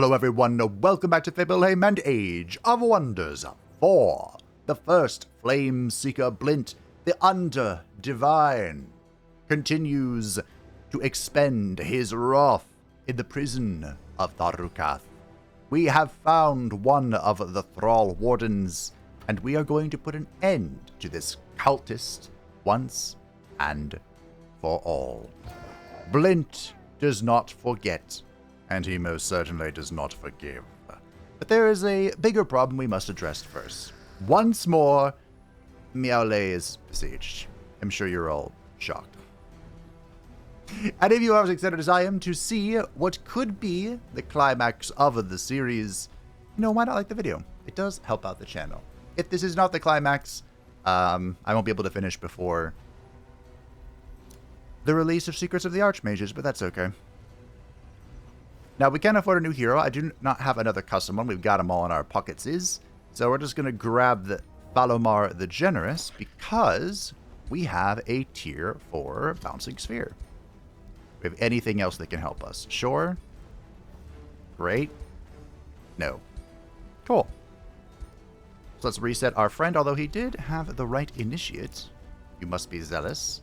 Hello everyone, welcome back to Fable and Age of Wonders 4. The first Flameseeker Blint, the Under-Divine, continues to expend his wrath in the prison of Tharru'Cath. We have found one of the Thrallwardens, and we are going to put an end to this cultist once and for all. Blint does not forget, and he most certainly does not forgive. But there is a bigger problem we must address first. Once more, Miaole is besieged. I'm sure you're all shocked. And if you are as excited as I am to see what could be the climax of the series, why not like the video? It does help out the channel. If this is not the climax, I won't be able to finish before the release of Secrets of the Archmages, but that's okay. Now, we can't afford a new hero. I do not have another custom one. We've got them all in our pockets. So we're just going to grab the Balomar the Generous because we have a tier 4 Bouncing Sphere. We have anything else that can help us? Sure. Great. No. Cool. So let's reset our friend, although he did have the right initiate. You must be zealous,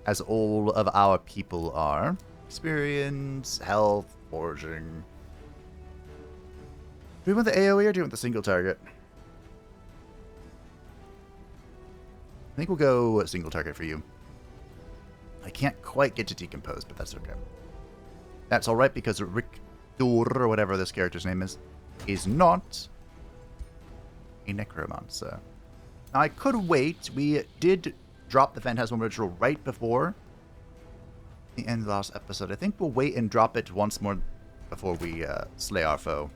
as all of our people are. Experience, health, forging. Do we want the AoE or do we want the single target? I think we'll go single target for you. I can't quite get to decompose, but that's okay. That's alright because Ryc'Turi, or whatever this character's name is not a necromancer. Now I could wait. We did drop the Phantasmal Ritual right before the end of the last episode. I think we'll wait and drop it once more before we slay our foe.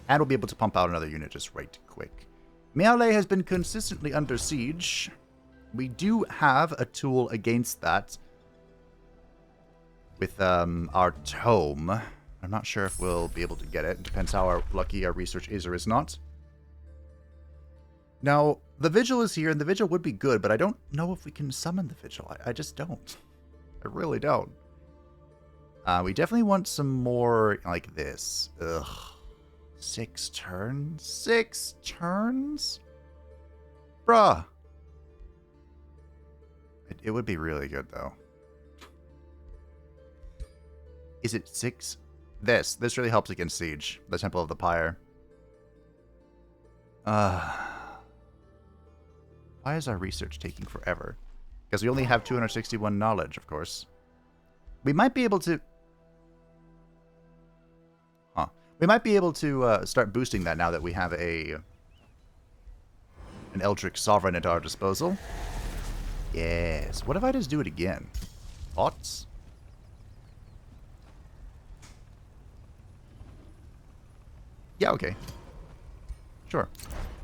And we'll be able to pump out another unit just right quick. Miaole has been consistently under siege. We do have a tool against that with our Tome. I'm not sure if we'll be able to get it. It depends how lucky our research is or is not. Now, the Vigil is here, and the Vigil would be good, but I don't know if we can summon the Vigil. I just don't. I really don't. We definitely want some more like this. Ugh. 6 turns? 6 turns? Bruh. It would be really good, though. Is it 6? This really helps against Siege. The Temple of the Pyre. Why is our research taking forever? Because we only have 261 knowledge, of course. We might be able to... We might be able to start boosting that now that we have an Eldritch Sovereign at our disposal. Yes. What if I just do it again? Thoughts? Yeah, okay. Sure.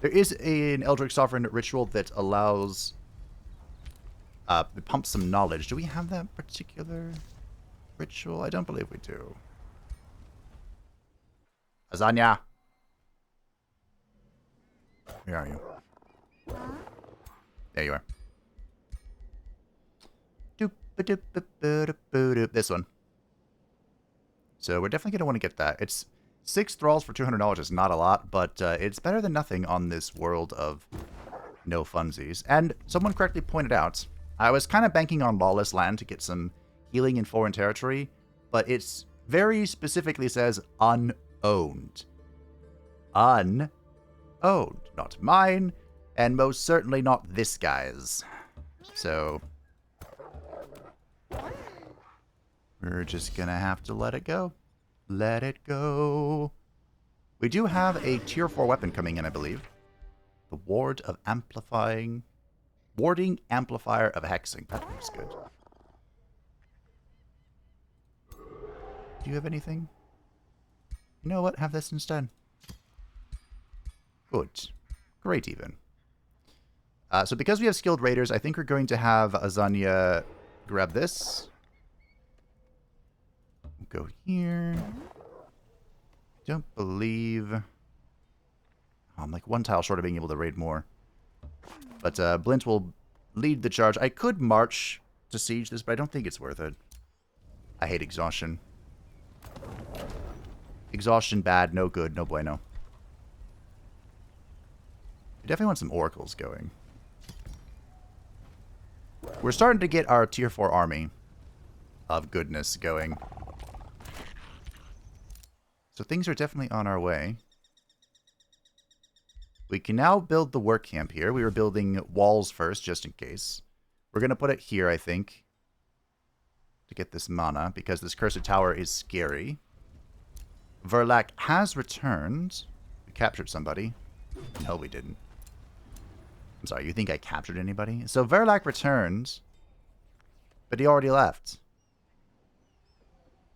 There is an Eldritch Sovereign ritual that allows... it pumps some knowledge. Do we have that particular ritual? I don't believe we do. Lasagna! Where are you? There you are. This one. So we're definitely going to want to get that. It's 6 thralls for $200 is not a lot, but it's better than nothing on this world of no funsies. And someone correctly pointed out, I was kind of banking on Lawless Land to get some healing in foreign territory, but it's very specifically says unowned. Unowned. Not mine, and most certainly not this guy's. So we're just gonna have to let it go. Let it go. We do have a tier 4 weapon coming in, I believe. The Warding Amplifier of Hexing. That looks good. Do you have anything? You know what? Have this instead. Good. Great, even. So because we have skilled raiders, I think we're going to have Azania grab this. Go here. Don't believe... I'm like one tile short of being able to raid more. But Blint will lead the charge. I could march to siege this, but I don't think it's worth it. I hate exhaustion. Exhaustion bad, no good, no bueno. We definitely want some oracles going. We're starting to get our tier 4 army of goodness going. So things are definitely on our way. We can now build the work camp here. We were building walls first, just in case. We're going to put it here, I think, to get this mana, because this cursed tower is scary. Werlac has returned. We captured somebody. No, we didn't. I'm sorry, you think I captured anybody? So Werlac returned, but he already left.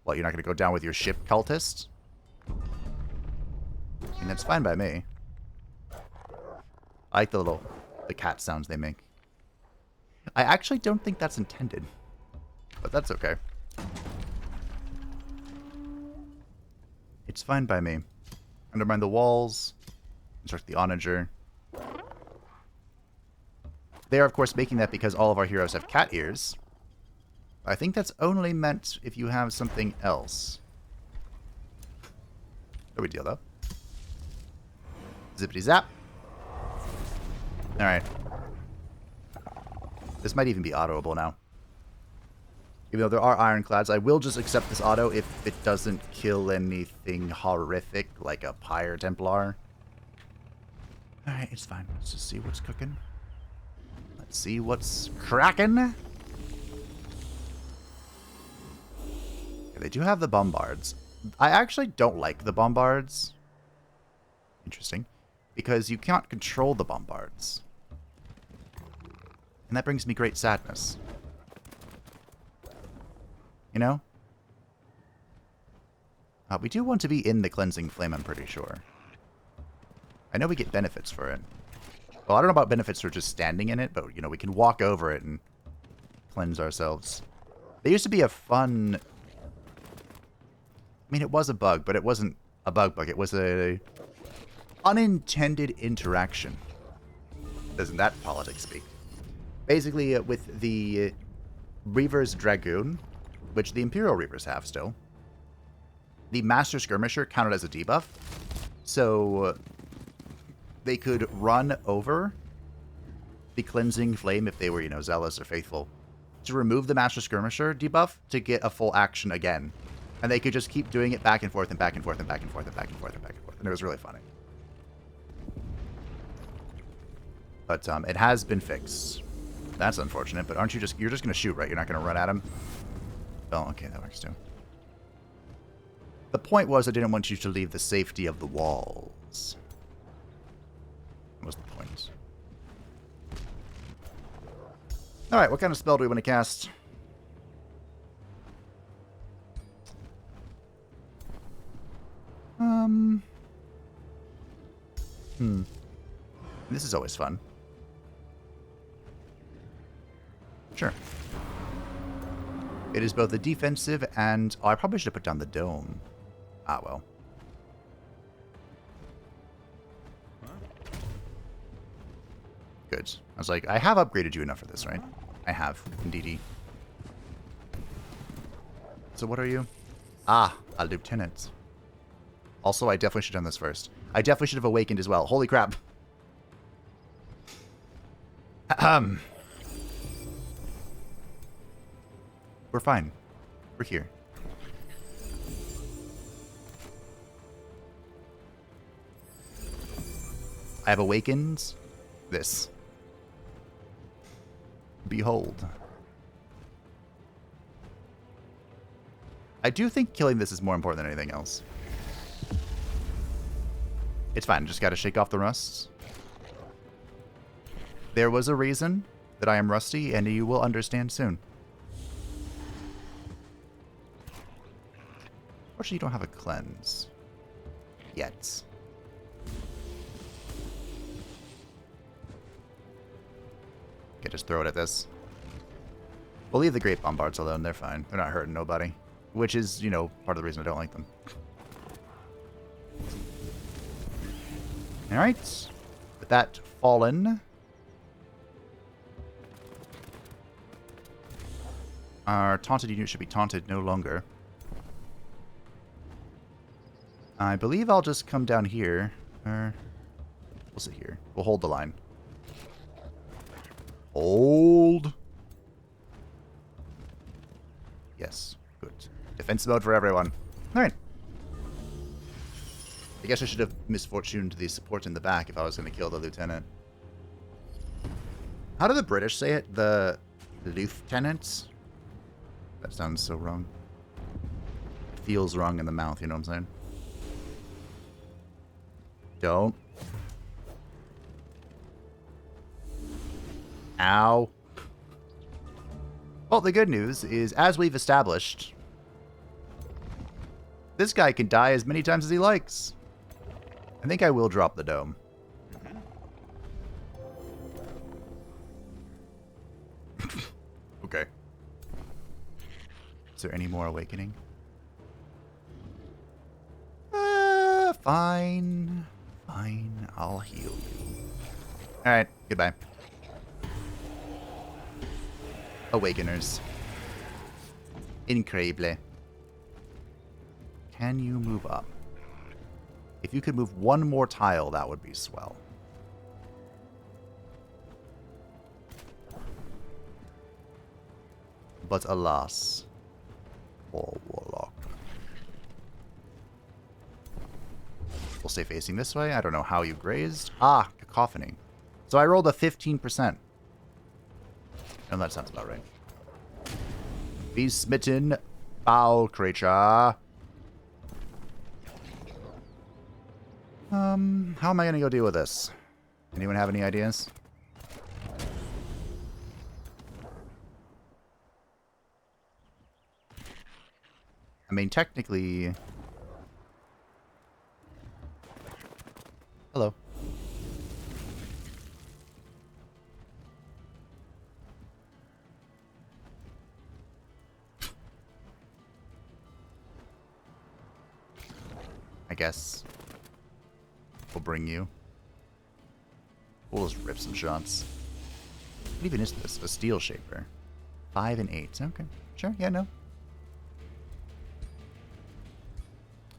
What, you're not going to go down with your ship, cultist? I mean, that's fine by me. I like the cat sounds they make. I actually don't think that's intended, but that's okay. It's fine by me. Undermine the walls. Construct the onager. They are, of course, making that because all of our heroes have cat ears. I think that's only meant if you have something else. No big deal, though. Zippity zap. Alright. This might even be autoable now. Even though there are ironclads, I will just accept this auto if it doesn't kill anything horrific, like a Pyre Templar. Alright, it's fine. Let's just see what's cooking. Let's see what's cracking. Yeah, they do have the bombards. I actually don't like the bombards. Interesting. Because you can't control the bombards. And that brings me great sadness. You know? We do want to be in the Cleansing Flame, I'm pretty sure. I know we get benefits for it. Well, I don't know about benefits for just standing in it, but, you know, we can walk over it and cleanse ourselves. There used to be a fun... I mean, it was a bug, but it wasn't a bug. It was a unintended interaction. Doesn't that politics speak? Basically, with the Reaver's Dragoon, which the Imperial Reavers have still, the Master Skirmisher counted as a debuff. So they could run over the Cleansing Flame if they were, you know, zealous or faithful, to remove the Master Skirmisher debuff to get a full action again. And they could just keep doing it back and forth and back and forth and back and forth and back and forth and back and forth. And it was really funny. But it has been fixed. That's unfortunate, but aren't you just... You're just going to shoot, right? You're not going to run at him? Oh, okay, that works too. The point was I didn't want you to leave the safety of the walls. That was the point. Alright, what kind of spell do we want to cast? This is always fun. Sure. It is both a defensive and... Oh, I probably should have put down the dome. Ah, well. Good. I was like, I have upgraded you enough for this, right? I have, indeedy. So what are you? Ah, a lieutenant. Also, I definitely should have done this first. I definitely should have awakened as well. Holy crap. We're fine. We're here. I have awakened this. Behold. I do think killing this is more important than anything else. It's fine. Just gotta shake off the rusts. There was a reason that I am rusty, and you will understand soon. Fortunately, you don't have a cleanse. Yet. Okay, just throw it at this. We'll leave the Great Bombards alone. They're fine. They're not hurting nobody. Which is, you know, part of the reason I don't like them. Alright. With that fallen... Our taunted unit should be taunted no longer. I believe I'll just come down here. Or we'll sit here. We'll hold the line. Hold. Yes. Good. Defense mode for everyone. Alright. I guess I should have misfortuned the support in the back if I was going to kill the lieutenant. How do the British say it? The lieutenants? That sounds so wrong. It feels wrong in the mouth, you know what I'm saying? Don't. Ow. Well, the good news is, as we've established, this guy can die as many times as he likes. I think I will drop the dome. Okay. Is there any more awakening? Fine. Fine. I'll heal you. Alright. Goodbye. Awakeners. Incredible. Can you move up? If you could move one more tile, that would be swell. But alas, poor Warlock. We'll stay facing this way. I don't know how you grazed. Ah, cacophony. So I rolled a 15%. And that sounds about right. Be smitten, foul creature. How am I going to go deal with this? Anyone have any ideas? I mean, technically... Hello. I guess we'll bring you. We'll just rip some shots. What even is this? A steel shaper. 5 and 8. Okay. Sure. Yeah, no.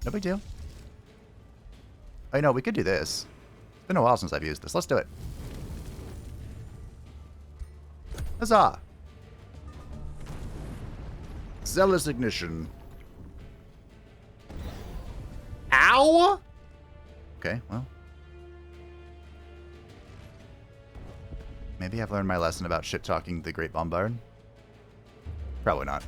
No big deal. Oh, no, we could do this. It's been a while since I've used this. Let's do it. Huzzah! Zealous ignition. Ow! Okay, well. Maybe I've learned my lesson about shit-talking the Great Bombard. Probably not.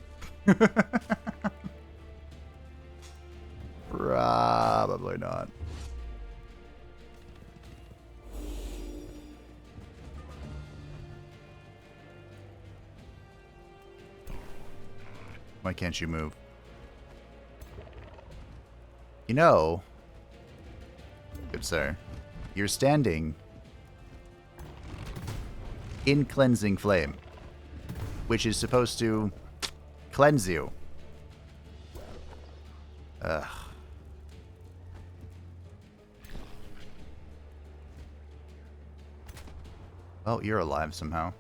Probably not. Why can't you move? You know, good sir, you're standing in Cleansing Flame, which is supposed to cleanse you. Ugh. Well, you're alive somehow.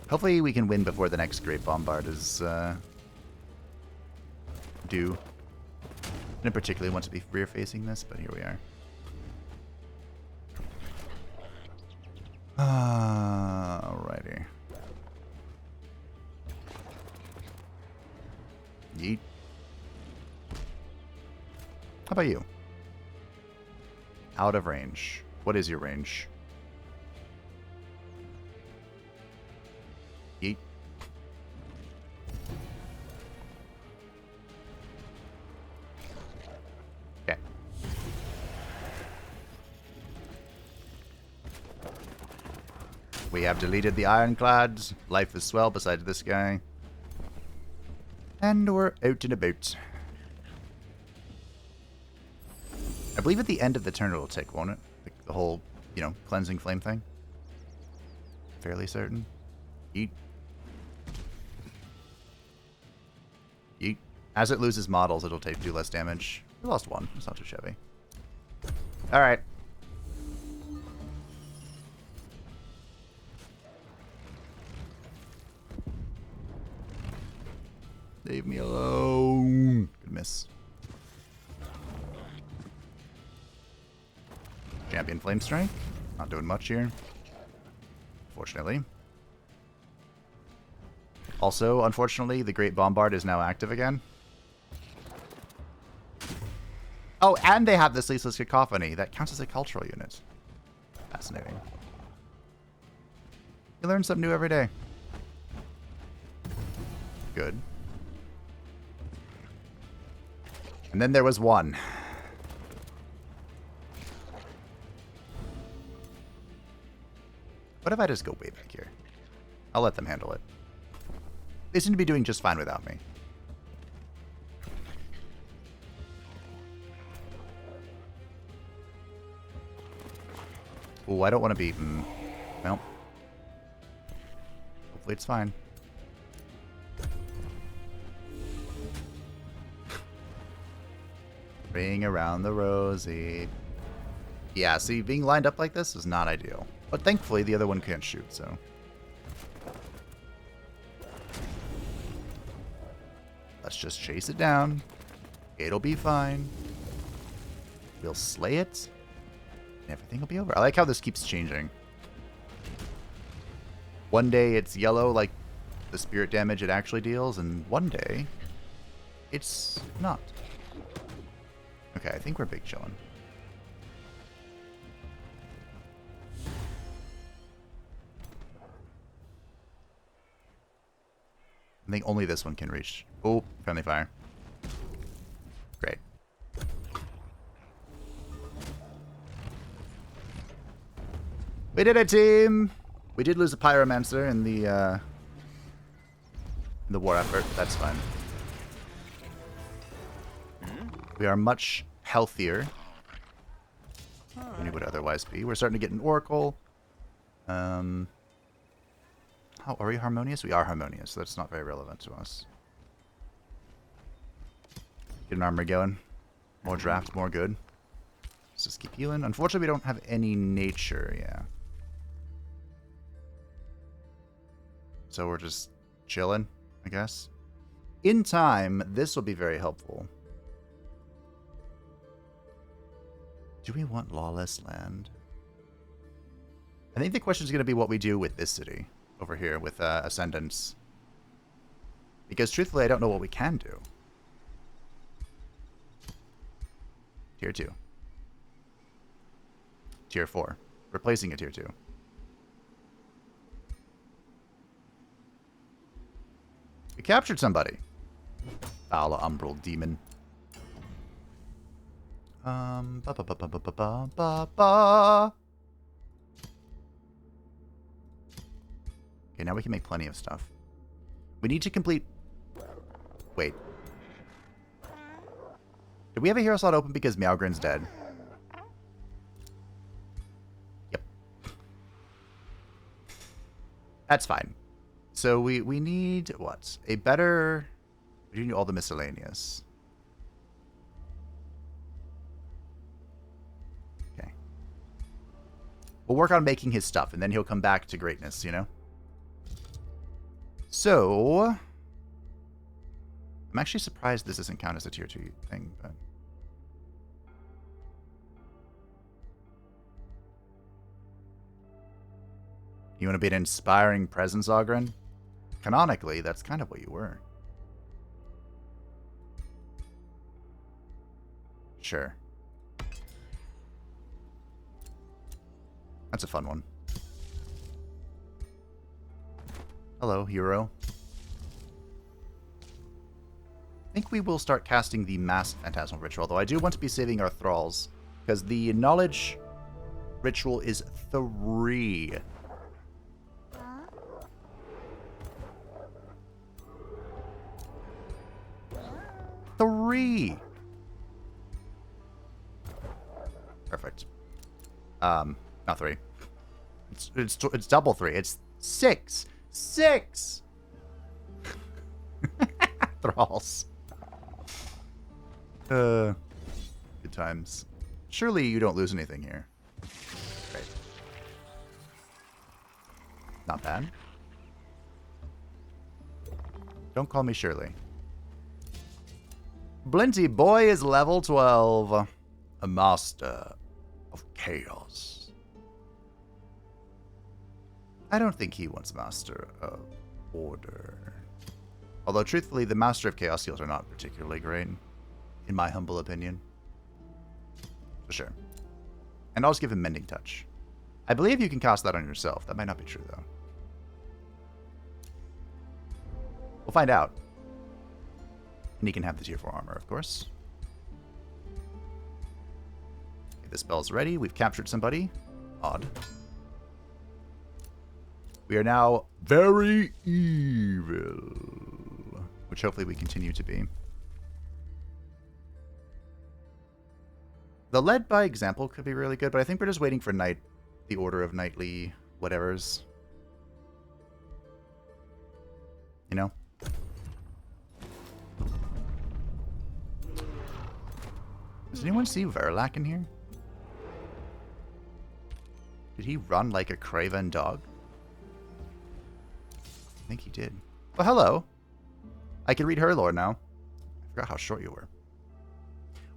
Hopefully we can win before the next Great Bombard is due. I didn't particularly want to be rear-facing this, but here we are. Alrighty. Yeet. How about you? Out of range. What is your range? Yeet. Okay. We have deleted the Ironclads. Life is swell besides this guy. And we're out and about. I believe at the end of the turn it'll tick, won't it? The whole, you know, Cleansing Flame thing. Fairly certain. Yeet. Yeet. As it loses models, it'll do less damage. We lost one. It's not too shabby. Alright. Champion Flame Strike. Not doing much here. Fortunately. Also, unfortunately, the Great Bombard is now active again. Oh, and they have the Ceaseless Cacophony. That counts as a cultural unit. Fascinating. You learn something new every day. Good. And then there was one. What if I just go way back here? I'll let them handle it. They seem to be doing just fine without me. Ooh, I don't want to be... well. Hopefully it's fine. Ring around the rosy. Yeah, see, being lined up like this is not ideal. But thankfully, the other one can't shoot, so... let's just chase it down. It'll be fine. We'll slay it. And everything will be over. I like how this keeps changing. One day it's yellow, like the spirit damage it actually deals, and one day it's not. Okay, I think we're big chillin'. I think only this one can reach. Oh, friendly fire. Great. We did it, team! We did lose a Pyromancer in the war effort. That's fine. We are much healthier than we would otherwise be. We're starting to get an Oracle. How are we harmonious? We are harmonious, so that's not very relevant to us. Get an armor going. More draft, more good. Let's just keep healing. Unfortunately, we don't have any nature, yeah. So we're just chilling, I guess. In time, this will be very helpful. Do we want lawless land? I think the question is going to be what we do with this city over here with Ascendance. Because truthfully, I don't know what we can do. Tier 2. Tier 4. Replacing a Tier 2. We captured somebody. Foul Umbral Demon. Ba ba ba ba ba ba ba ba. Okay, now we can make plenty of stuff. We need to complete... wait. Did we have a hero slot open because Meowgren's dead? Yep. That's fine. So we need, what? A better... we need all the miscellaneous. Okay. We'll work on making his stuff, and then he'll come back to greatness, you know? So... I'm actually surprised this doesn't count as a tier 2 thing, but... you want to be an inspiring presence, Oghren? Canonically, that's kind of what you were. Sure. That's a fun one. Hello, hero. I think we will start casting the Mass Phantasmal Ritual, although I do want to be saving our Thralls, because the Knowledge Ritual is 3. Perfect. Not 3. It's double 3. It's 6. 6. Thralls. Good times. Surely you don't lose anything here. Great. Not bad. Don't call me Shirley. Blinty boy is level 12. A master of Chaos. I don't think he wants Master of Order. Although, truthfully, the Master of Chaos skills are not particularly great, in my humble opinion. For sure. And I'll just give him Mending Touch. I believe you can cast that on yourself. That might not be true, though. We'll find out. And he can have the tier 4 armor, of course. Okay, the spell's ready. We've captured somebody. Odd. We are now very evil. Which hopefully we continue to be. The led by example could be really good, but I think we're just waiting for the order of knightly whatevers. You know? Does anyone see Werlac in here? Did he run like a craven dog? I think he did. Oh, hello. I can read her lore now. I forgot how short you were.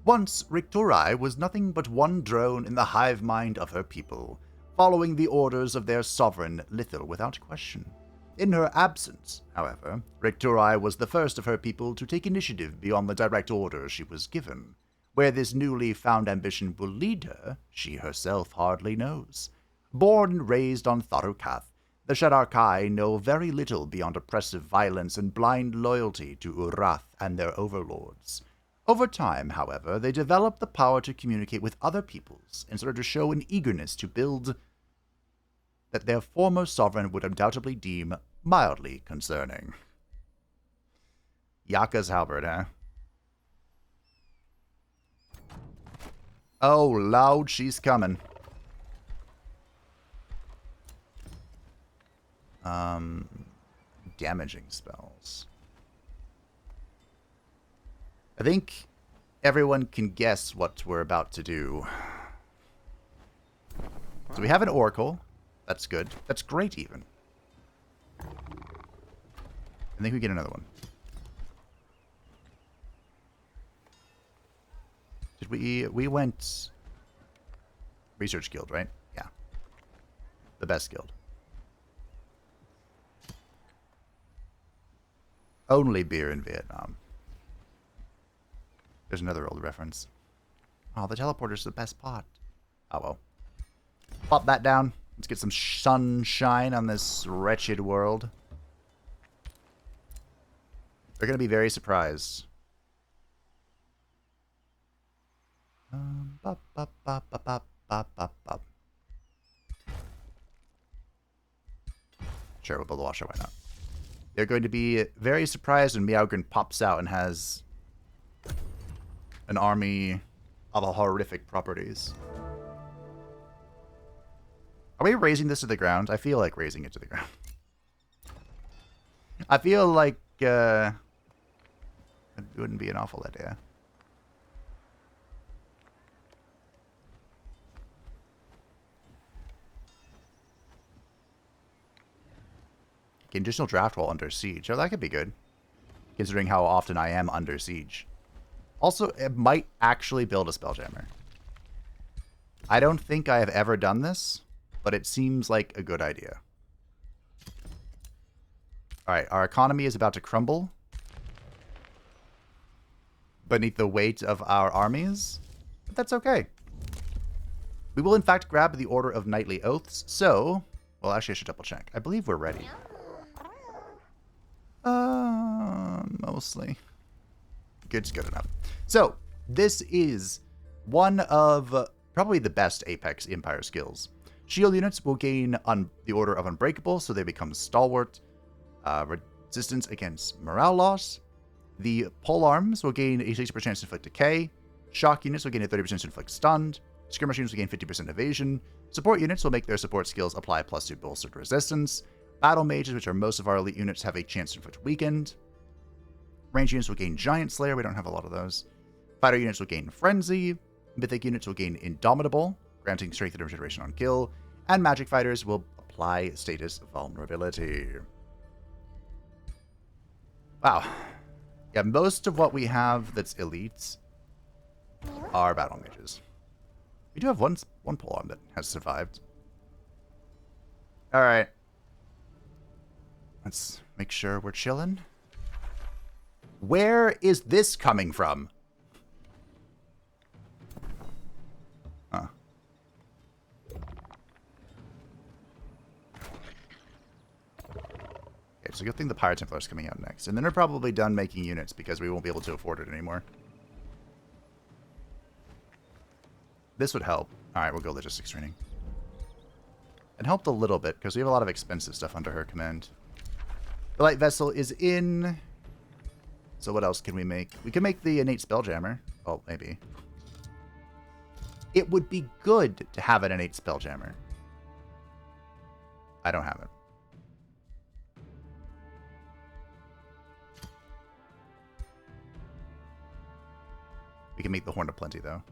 Once, Ryc'Turi was nothing but one drone in the hive mind of her people, following the orders of their sovereign Lithel without question. In her absence, however, Ryc'Turi was the first of her people to take initiative beyond the direct orders she was given. Where this newly found ambition will lead her, she herself hardly knows. Born and raised on Tharru'Cath, the Shadar-kai know very little beyond oppressive violence and blind loyalty to Urath and their overlords. Over time, however, they develop the power to communicate with other peoples in order to show an eagerness to build that their former sovereign would undoubtedly deem mildly concerning. Yaka's halberd, huh? Oh, loud, she's coming. Damaging spells. I think everyone can guess what we're about to do. So we have an Oracle. That's good. That's great, even. I think we get another one. Did we went Research Guild, right? Yeah. The best guild. Only beer in Vietnam. There's another old reference. Oh, the teleporter's the best pot. Oh, well. Pop that down. Let's get some sunshine on this wretched world. They're going to be very surprised. Bop, bop, bop, bop, bop, bop, bop, bop. Sure, we'll build a washer, why not? They're going to be very surprised when Meowgren pops out and has an army of horrific properties. Are we raising this to the ground? I feel like raising it to the ground. I feel like it wouldn't be an awful idea. Conditional draft while under siege. Oh, that could be good. Considering how often I am under siege. Also, it might actually build a Spelljammer. I don't think I have ever done this, but it seems like a good idea. Alright, our economy is about to crumble beneath the weight of our armies, but that's okay. We will in fact grab the Order of Knightly Oaths, so... Well, actually I should double check. I believe we're ready. Mostly. Good's good enough. So, this is one of probably the best Apex Empire skills. Shield units will gain the Order of Unbreakable, so they become Stalwart. Resistance against morale loss. The pole arms will gain a 60% chance to inflict decay. Shock units will gain a 30% to inflict stunned. Skirmish units will gain 50% evasion. Support units will make their support skills apply +2 bolstered resistance. Battle mages, which are most of our elite units, have a chance to inflict weakened. Range units will gain Giant Slayer. We don't have a lot of those. Fighter units will gain Frenzy. Mythic units will gain Indomitable, granting strength and regeneration on kill. And magic fighters will apply status vulnerability. Wow. Yeah, most of what we have that's elite are battle mages. We do have one polearm that has survived. Alright. Let's make sure we're chilling. Where is this coming from? Huh. Okay, so good thing the Pirate Templar is coming out next. And then they're probably done making units because we won't be able to afford it anymore. This would help. Alright, we'll go logistics training. It helped a little bit because we have a lot of expensive stuff under her command. The light vessel is in. So what else can we make? We can make the innate spelljammer. Oh, maybe. It would be good to have an innate spelljammer. I don't have it. We can make the Horn of Plenty, though.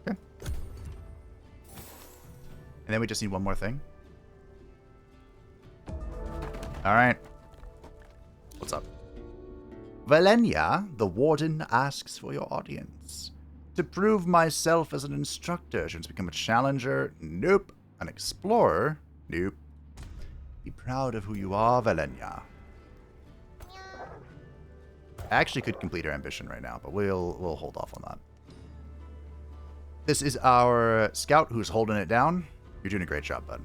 Okay. And then we just need one more thing. Alright. What's up? Valenia, the Warden, asks for your audience. To prove myself as an instructor, should become a challenger? Nope. An explorer? Nope. Be proud of who you are, Valenia. I actually could complete our ambition right now, but we'll hold off on that. This is our scout who's holding it down. You're doing a great job, bud.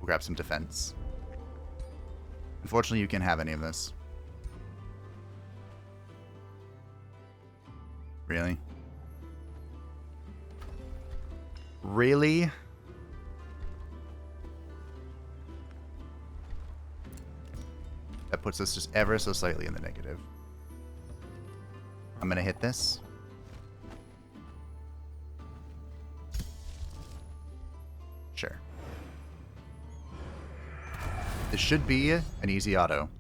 We'll grab some defense. Unfortunately, you can't have any of this. Really? Really? That puts us just ever so slightly in the negative. I'm going to hit this. Sure. This should be an easy auto.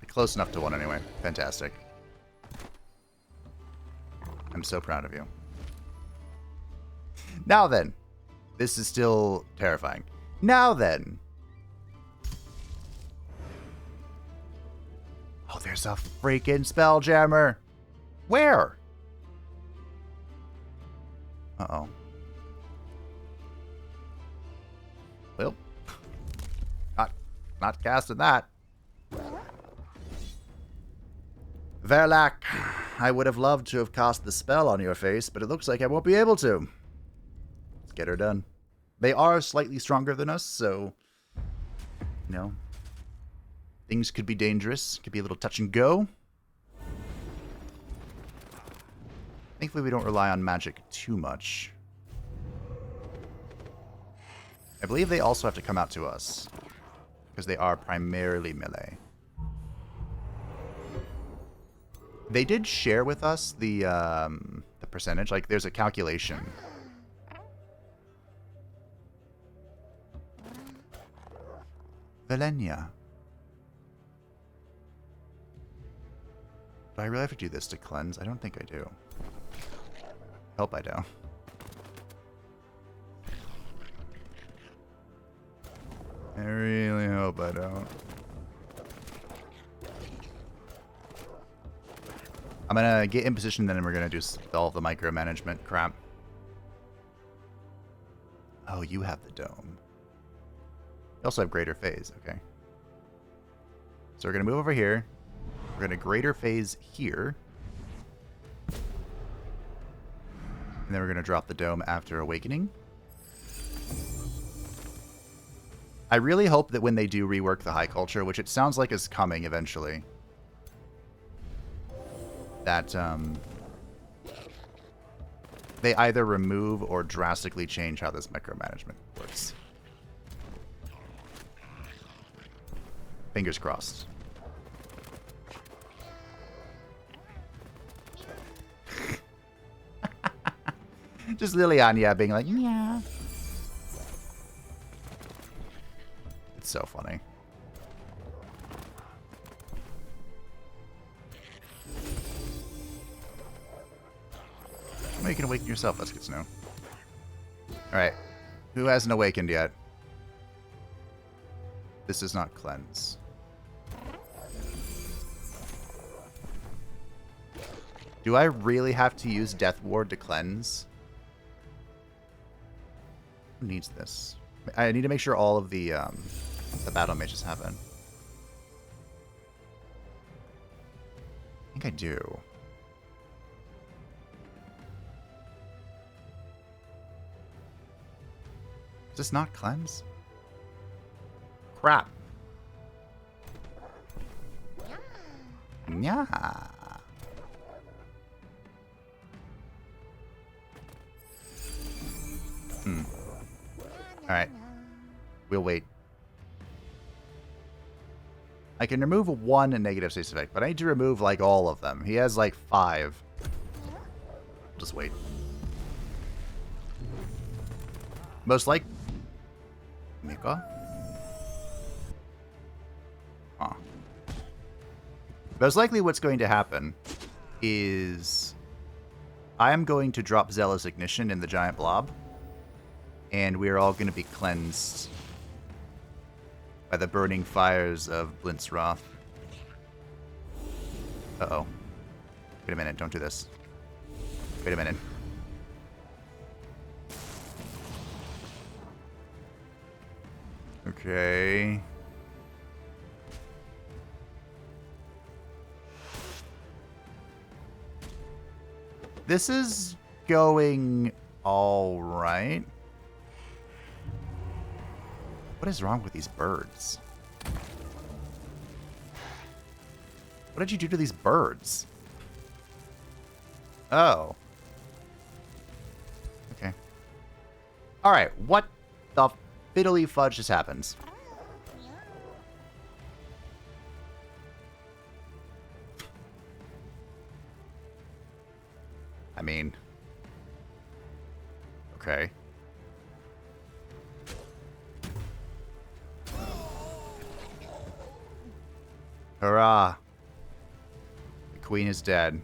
Close enough to one anyway. Fantastic. I'm so proud of you. Now then. This is still terrifying. Now then. Oh, there's a freaking spelljammer. Where? Uh-oh. Well. Not casting that. Werlac, I would have loved to have cast the spell on your face, but it looks like I won't be able to. Let's get her done. They are slightly stronger than us, so, you know, things could be dangerous. Could be a little touch and go. Thankfully, we don't rely on magic too much. I believe they also have to come out to us, because they are primarily melee. They did share with us the percentage. Like, there's a calculation. Valenia. Do I really have to do this to cleanse? I don't think I do. Hope I do. I really hope I don't. I'm gonna get in position, then we're gonna do all the micromanagement crap. Oh, you have the dome. You also have greater phase, okay. So we're gonna move over here. We're gonna greater phase here. And then we're gonna drop the dome after awakening. I really hope that when they do rework the high culture, which it sounds like is coming eventually, that they either remove or drastically change how this micromanagement works. Fingers crossed. Just Liliana being like, yeah. It's so funny. Well, you can awaken yourself. That's good to know. Alright. Who hasn't awakened yet? This does not cleanse. Do I really have to use Death Ward to cleanse? Who needs this? I need to make sure all of the battle mages have it. I think I do. Does this not cleanse? Crap. Yeah. Alright. We'll wait. I can remove one negative status effect, but I need to remove, like, all of them. He has, like, 5. Just wait. Most like... Mika? Huh. Most likely what's going to happen is... I am going to drop Zealous Ignition in the giant blob. And we are all going to be cleansed by the burning fires of Blint's Wrath. Uh-oh. Wait a minute, don't do this. Wait a minute. Okay. This is going all right. What is wrong with these birds? What did you do to these birds? Oh. Okay. Alright, what the fiddly fudge just happens? I mean... Okay. Hurrah! The queen is dead.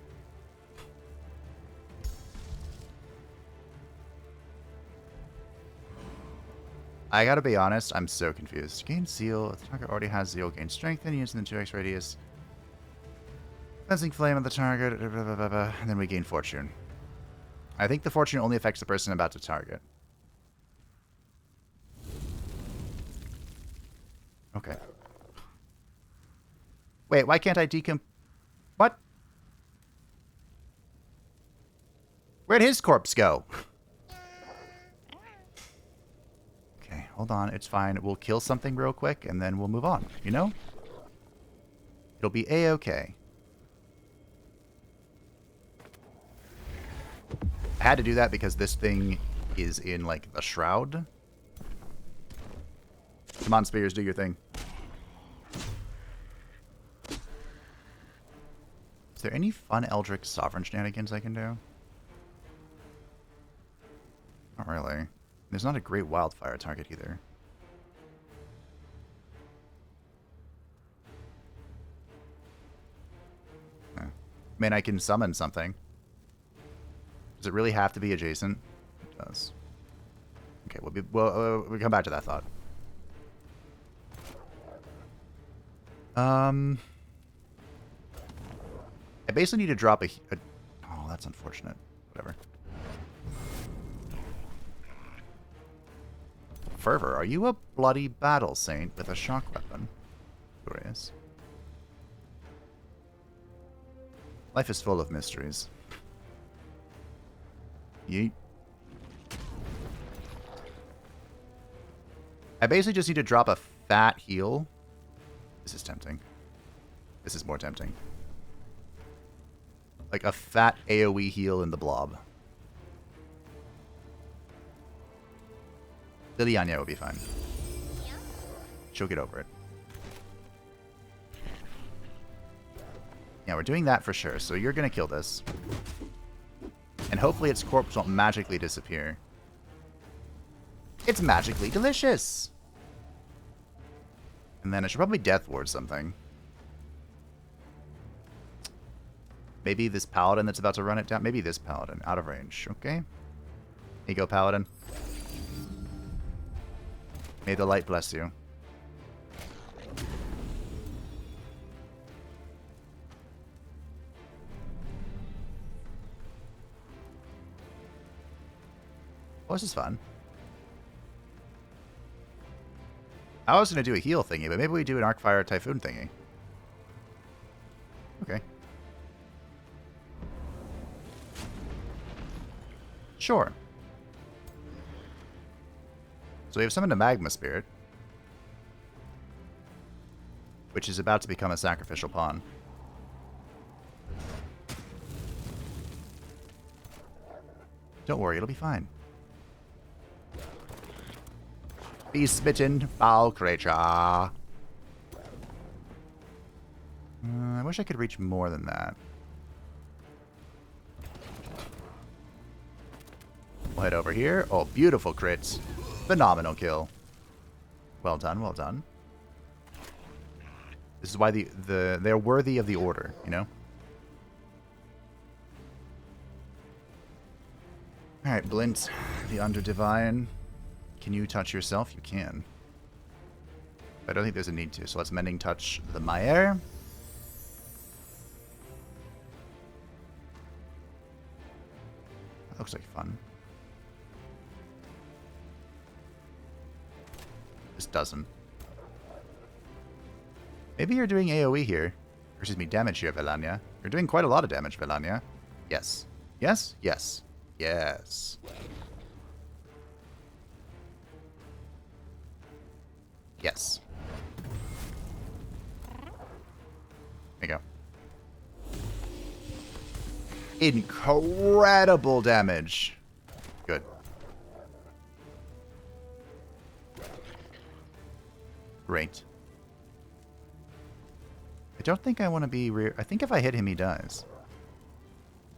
I gotta be honest, I'm so confused. Gain Zeal. The target already has Zeal. Gain Strength and using the 2x radius. Cleansing Flame of the target. Blah, blah, blah, blah, and then we gain Fortune. I think the Fortune only affects the person about to target. Okay. Wait, why can't I What? Where'd his corpse go? Okay, hold on. It's fine. We'll kill something real quick, and then we'll move on, you know? It'll be A-okay. I had to do that because this thing is in, like, the shroud. Come on, Spears, do your thing. Is there any fun Eldritch Sovereign shenanigans I can do? Not really. There's not a great wildfire target either. I mean, I can summon something. Does it really have to be adjacent? It does. Okay, we'll come back to that thought. I basically need to drop a... Oh, that's unfortunate. Whatever. Fervor, are you a bloody battle saint with a shock weapon? Curious. Life is full of mysteries. Yeet. I basically just need to drop a fat heal. This is tempting. This is more tempting. Like a fat AoE heal in the blob. Liliana will be fine. She'll get over it. Yeah, we're doing that for sure. So you're going to kill this. And hopefully its corpse won't magically disappear. It's magically delicious! And then I should probably Death Ward something. Maybe this Paladin that's about to run it down. Maybe this Paladin. Out of range. Okay. Here you go, Paladin. May the light bless you. Oh, this is fun. I was going to do a heal thingy, but maybe we do an Arcfire Typhoon thingy. Okay. Sure. So we have summoned a Magma Spirit, which is about to become a sacrificial pawn. Don't worry, it'll be fine. Be smitten, foul creature. I wish I could reach more than that. We'll head over here. Oh, beautiful crits. Phenomenal kill. Well done, well done. This is why they're worthy of the order, you know? Alright, Blint, the Underdivine. Can you touch yourself? You can. I don't think there's a need to, so let's Mending Touch the Maier. That looks like fun. This doesn't. Maybe you're doing AoE here. Or, excuse me, damage here, Velania. You're doing quite a lot of damage, Velania. Yes. Yes? Yes. Yes. Yes. There you go. Incredible damage. Good. Great. I don't think I want to be I think if I hit him, he dies.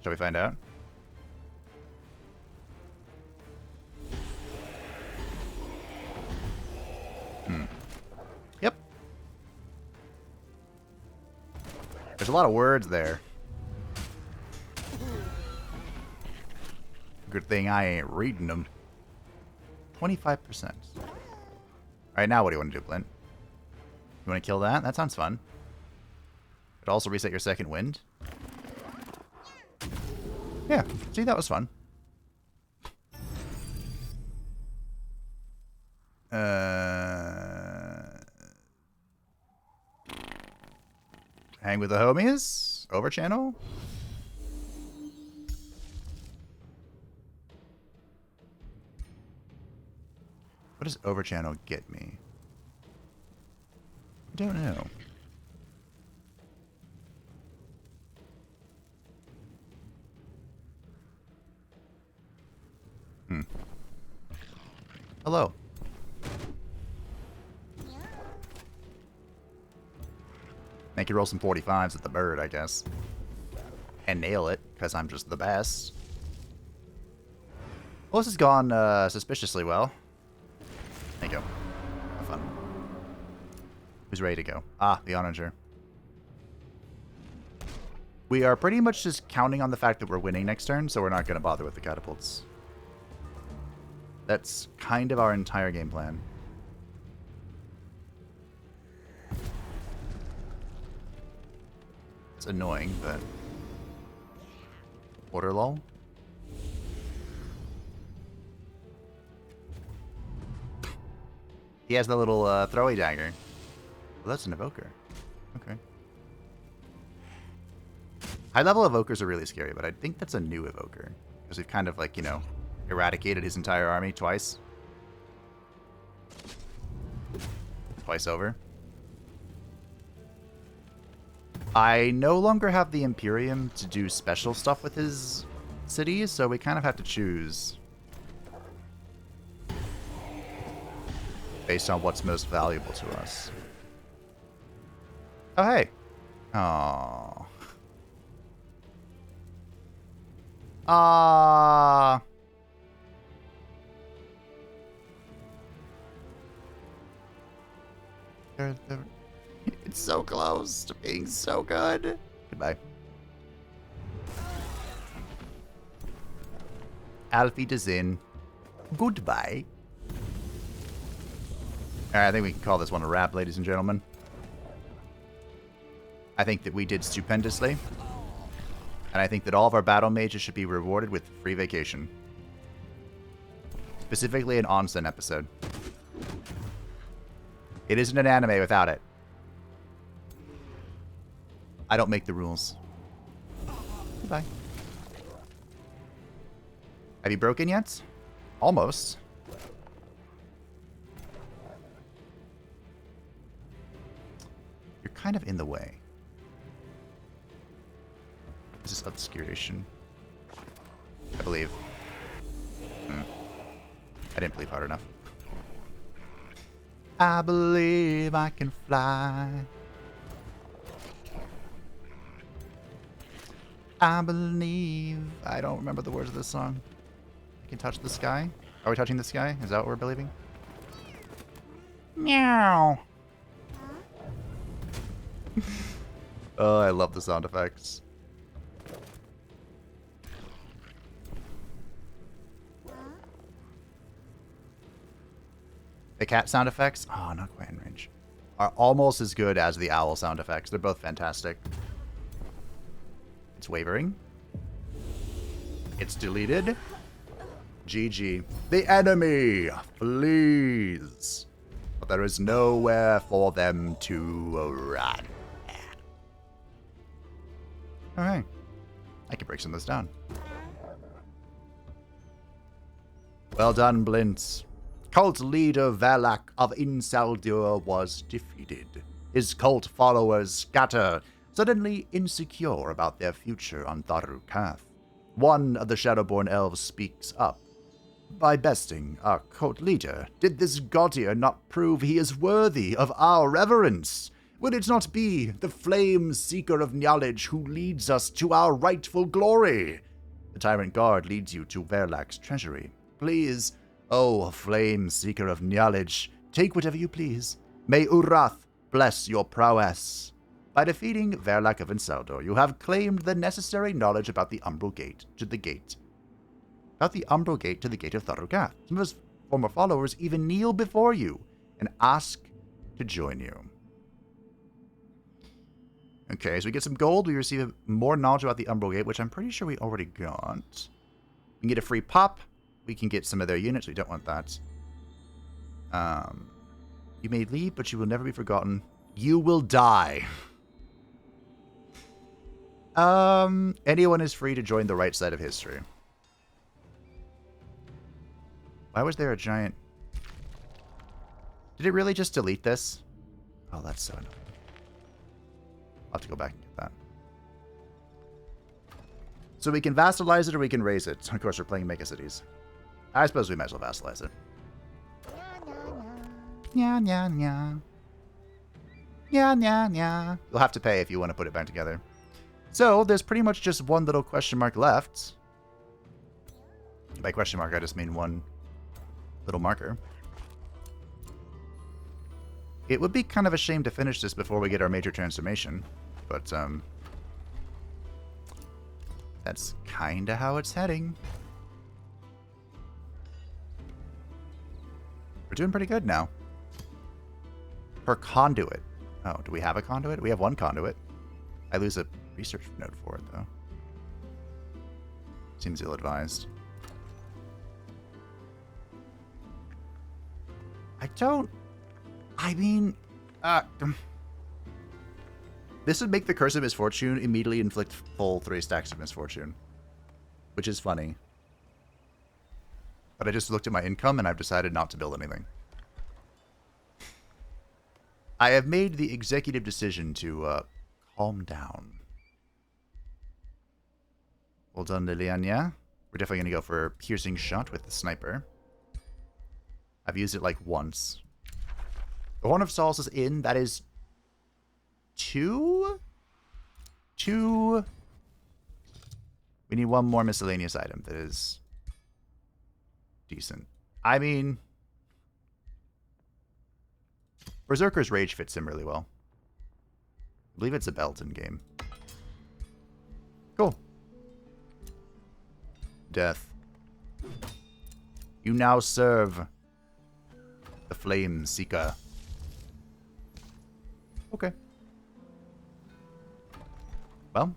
Shall we find out? Yep. There's a lot of words there. Good thing I ain't reading them. 25%. Alright, now what do you want to do, Blint? You want to kill that? That sounds fun. It'll also reset your second wind. Yeah, see, that was fun. Hang with the homies? Over channel? What does over channel get me? I don't know. Hello. Make you roll some 45s at the bird, I guess. And nail it, because I'm just the best. Well, this has gone suspiciously well. There you go. Have fun. Who's ready to go? Ah, the Onager. We are pretty much just counting on the fact that we're winning next turn, so we're not going to bother with the catapults. That's kind of our entire game plan. It's annoying, but... Order lull? He has the little throwy dagger. Well, that's an evoker. Okay. High level evokers are really scary, but I think that's a new evoker. Because we've kind of like, you know, eradicated his entire army twice. Twice over. I no longer have the Imperium to do special stuff with his cities, so we kind of have to choose based on what's most valuable to us. Oh, hey. Aww. Ah. It's so close to being so good. Goodbye. Alfie does in. Goodbye. Alright, I think we can call this one a wrap, ladies and gentlemen. I think that we did stupendously. And I think that all of our battle mages should be rewarded with free vacation. Specifically an onsen episode. It isn't an anime without it. I don't make the rules. Goodbye. Have you broken yet? Almost. You're kind of in the way. This is obscuration. I believe. I didn't believe hard enough. I believe I can fly. I believe... I don't remember the words of this song. I can touch the sky. Are we touching the sky? Is that what we're believing? Meow. Oh, I love the sound effects. The cat sound effects, oh, not quite in range, are almost as good as the owl sound effects. They're both fantastic. It's wavering. It's deleted. GG. The enemy flees. But there is nowhere for them to run. Alright. I can break some of this down. Well done, Blintz. Cult leader Werlac of Insaldur was defeated. His cult followers scatter, suddenly insecure about their future on Tharru'Cath. One of the Shadowborn elves speaks up. By besting our cult leader, did this Gautier not prove he is worthy of our reverence? Would it not be the Flameseeker of knowledge who leads us to our rightful glory? The Tyrant Guard leads you to Werlac's treasury. Please, oh Flameseeker of knowledge, take whatever you please. May Urath bless your prowess. By defeating Werlac of Insaldur, you have claimed the necessary knowledge about the Umbral Gate to the Gate. About the Umbral Gate to the Gate of Tharru'Cath. Some of his former followers even kneel before you and ask to join you. Okay, so we get some gold. We receive more knowledge about the Umbral Gate, which I'm pretty sure we already got. We can get a free pop. We can get some of their units. We don't want that. You may leave, but you will never be forgotten. You will die. Anyone is free to join the right side of history. Why was there a giant... Did it really just delete this? Oh, that's so annoying. I'll have to go back and get that. So we can vassalize it or we can raise it. Of course, we're playing Megacities. I suppose we might as well vassalize it. Nya, nya, nya. Nya, nya, nya. You'll have to pay if you want to put it back together. So, there's pretty much just one little question mark left. By question mark, I just mean one little marker. It would be kind of a shame to finish this before we get our major transformation. But, that's kind of how it's heading. We're doing pretty good now. Per conduit. Oh, do we have a conduit? We have one conduit. I lose a research node for it, though. Seems ill-advised. I mean... this would make the Curse of Misfortune immediately inflict full 3 stacks of Misfortune. Which is funny. But I just looked at my income and I've decided not to build anything. I have made the executive decision to calm down. Well done, Liliana. We're definitely going to go for a piercing shot with the sniper. I've used it like once. The Horn of Solace is in. That is 2? 2. We need one more miscellaneous item that is decent. I mean, Berserker's Rage fits him really well. I believe it's a belt in game. Cool. Death. You now serve the Flameseeker. Okay. Well,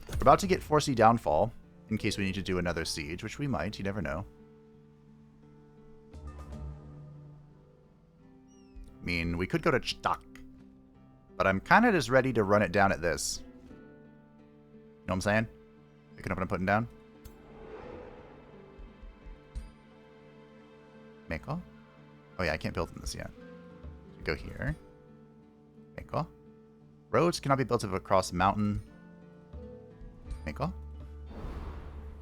we're about to get 4C Downfall in case we need to do another siege, which we might. You never know. I mean, we could go to Stock. But I'm kind of just ready to run it down at this. You know what I'm saying? Picking up what I'm putting down. Mako? Oh yeah, I can't build in this yet. Go here. Mako. Roads cannot be built across mountain. Mako?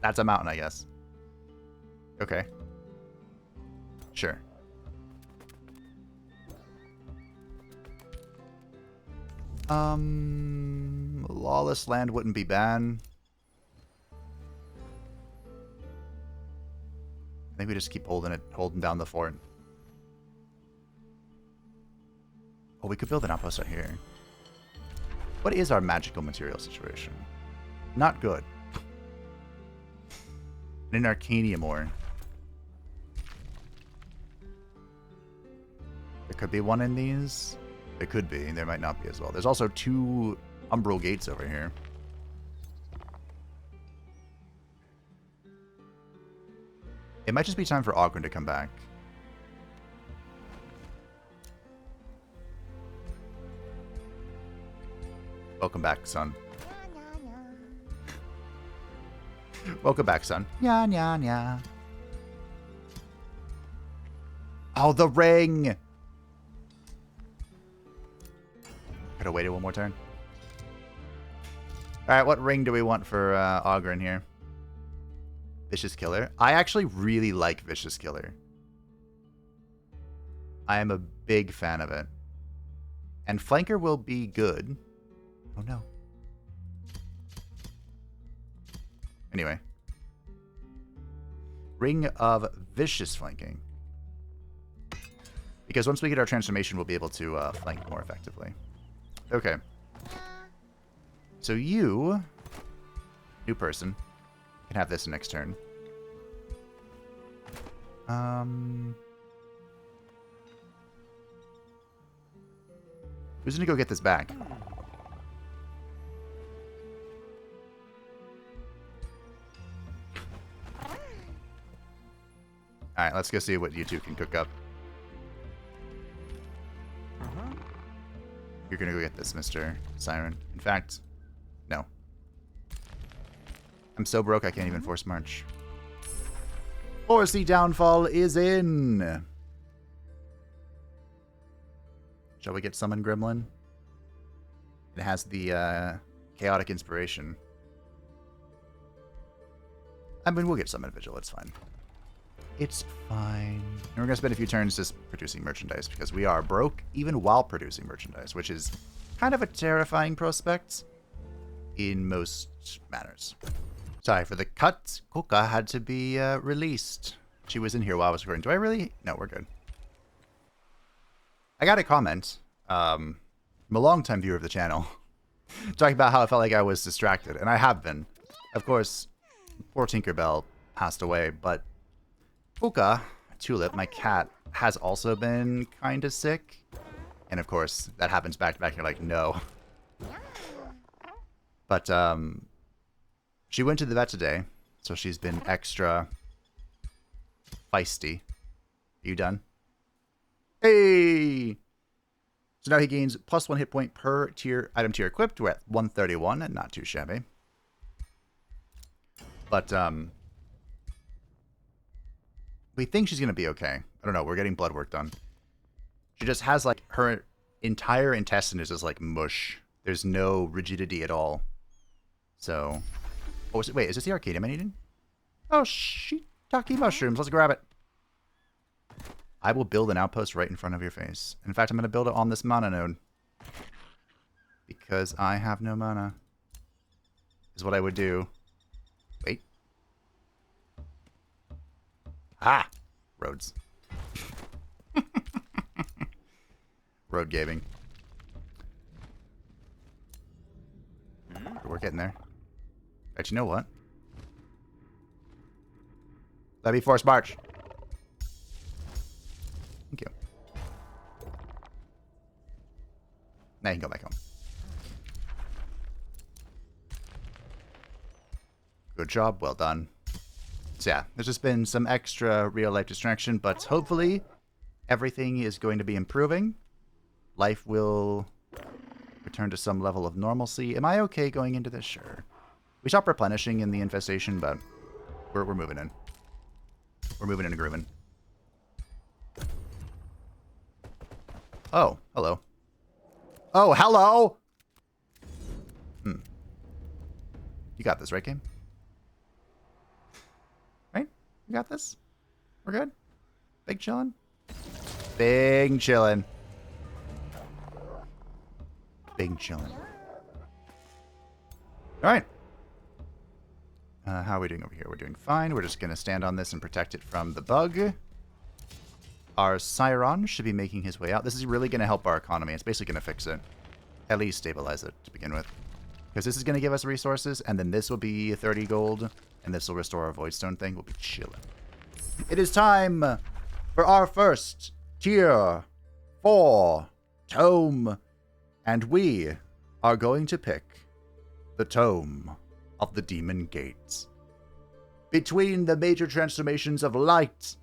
That's a mountain, I guess. Okay. Sure. Lawless land wouldn't be bad. I think we just keep holding down the fort. Oh, we could build an outpost right here. What is our magical material situation? Not good. An Arcanium ore. There could be one in these. There could be. There might not be as well. There's also 2 umbral gates over here. It might just be time for Ogren to come back. Welcome back, son. Welcome back, son. Nya, nya, nya. Oh, the ring! Could have waited one more turn. Alright, what ring do we want for Ogren here? Vicious Killer. I actually really like Vicious Killer. I am a big fan of it. And Flanker will be good. Oh no. Anyway. Ring of Vicious Flanking. Because once we get our transformation, we'll be able to flank more effectively. Okay. So you, new person, can have this next turn. Who's gonna go get this back? Alright, let's go see what you two can cook up. You're gonna go get this, Mr. Siren. In fact, no. I'm so broke I can't even force march. Horsey Downfall is in! Shall we get Summon Gremlin? It has the Chaotic Inspiration. I mean, we'll get Summon Vigil, it's fine. It's fine. And we're going to spend a few turns just producing merchandise because we are broke even while producing merchandise, which is kind of a terrifying prospect in most manners. Sorry for the cut. Koka had to be released. She was in here while I was recording. Do I really? No, we're good. I got a comment. I'm a long-time viewer of the channel. Talking about how I felt like I was distracted. And I have been. Of course, poor Tinkerbell passed away, but Koka, Tulip, my cat, has also been kind of sick. And of course, that happens back to back. You're like, no. But, she went to the vet today, so she's been extra feisty. Are you done? Hey! So now he gains +1 hit point per item tier equipped. We're at 131, and not too shabby. But, we think she's going to be okay. I don't know. We're getting blood work done. She just has, like, her entire intestine is just, like, mush. There's no rigidity at all. So... oh, wait, is this the Arcadium I needed? Oh, shiitake mushrooms. Let's grab it. I will build an outpost right in front of your face. In fact, I'm going to build it on this mana node. Because I have no mana. Is what I would do. Wait. Ah! Roads. Road gaming. We're getting there. Actually, you know what? Let me force march. Thank you. Now you can go back home. Good job. Well done. So yeah, there's just been some extra real-life distraction, but hopefully everything is going to be improving. life will return to some level of normalcy. Am I okay going into this? Sure. We stopped replenishing in the infestation, but we're moving in. We're moving in and grooving. Oh, hello. Oh, hello! You got this, right, game? Right? You got this? We're good? Big chillin'? Big chillin'. Big chillin'. Alright. How are we doing over here? We're doing fine. We're just going to stand on this and protect it from the bug. Our Siron should be making his way out. This is really going to help our economy. It's basically going to fix it. At least stabilize it to begin with. Because this is going to give us resources, and then this will be 30 gold, and this will restore our Voidstone thing. We'll be chilling. It is time for our first Tier 4 Tome. And we are going to pick the Tome of the Demon Gates. Between the major transformations of Light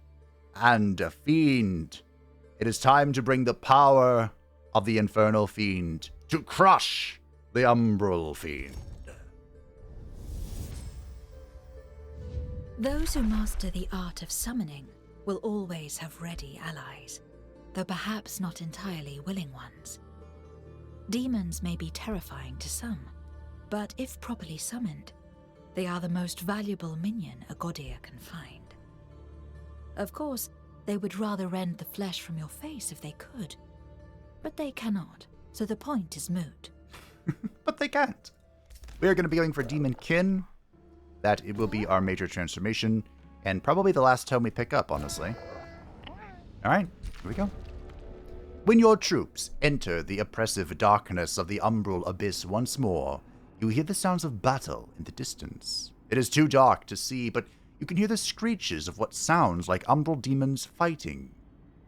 and a Fiend, it is time to bring the power of the Infernal Fiend to crush the Umbral Fiend. Those who master the art of summoning will always have ready allies, though perhaps not entirely willing ones. Demons may be terrifying to some, but if properly summoned, they are the most valuable minion a Godir can find. Of course, they would rather rend the flesh from your face if they could, but they cannot, so the point is moot. But they can't. We are going to be going for Demon Kin. That it will be our major transformation, and probably the last tome we pick up, honestly. Alright, here we go. When your troops enter the oppressive darkness of the Umbral Abyss once more, you hear the sounds of battle in the distance. It is too dark to see, but you can hear the screeches of what sounds like Umbral demons fighting.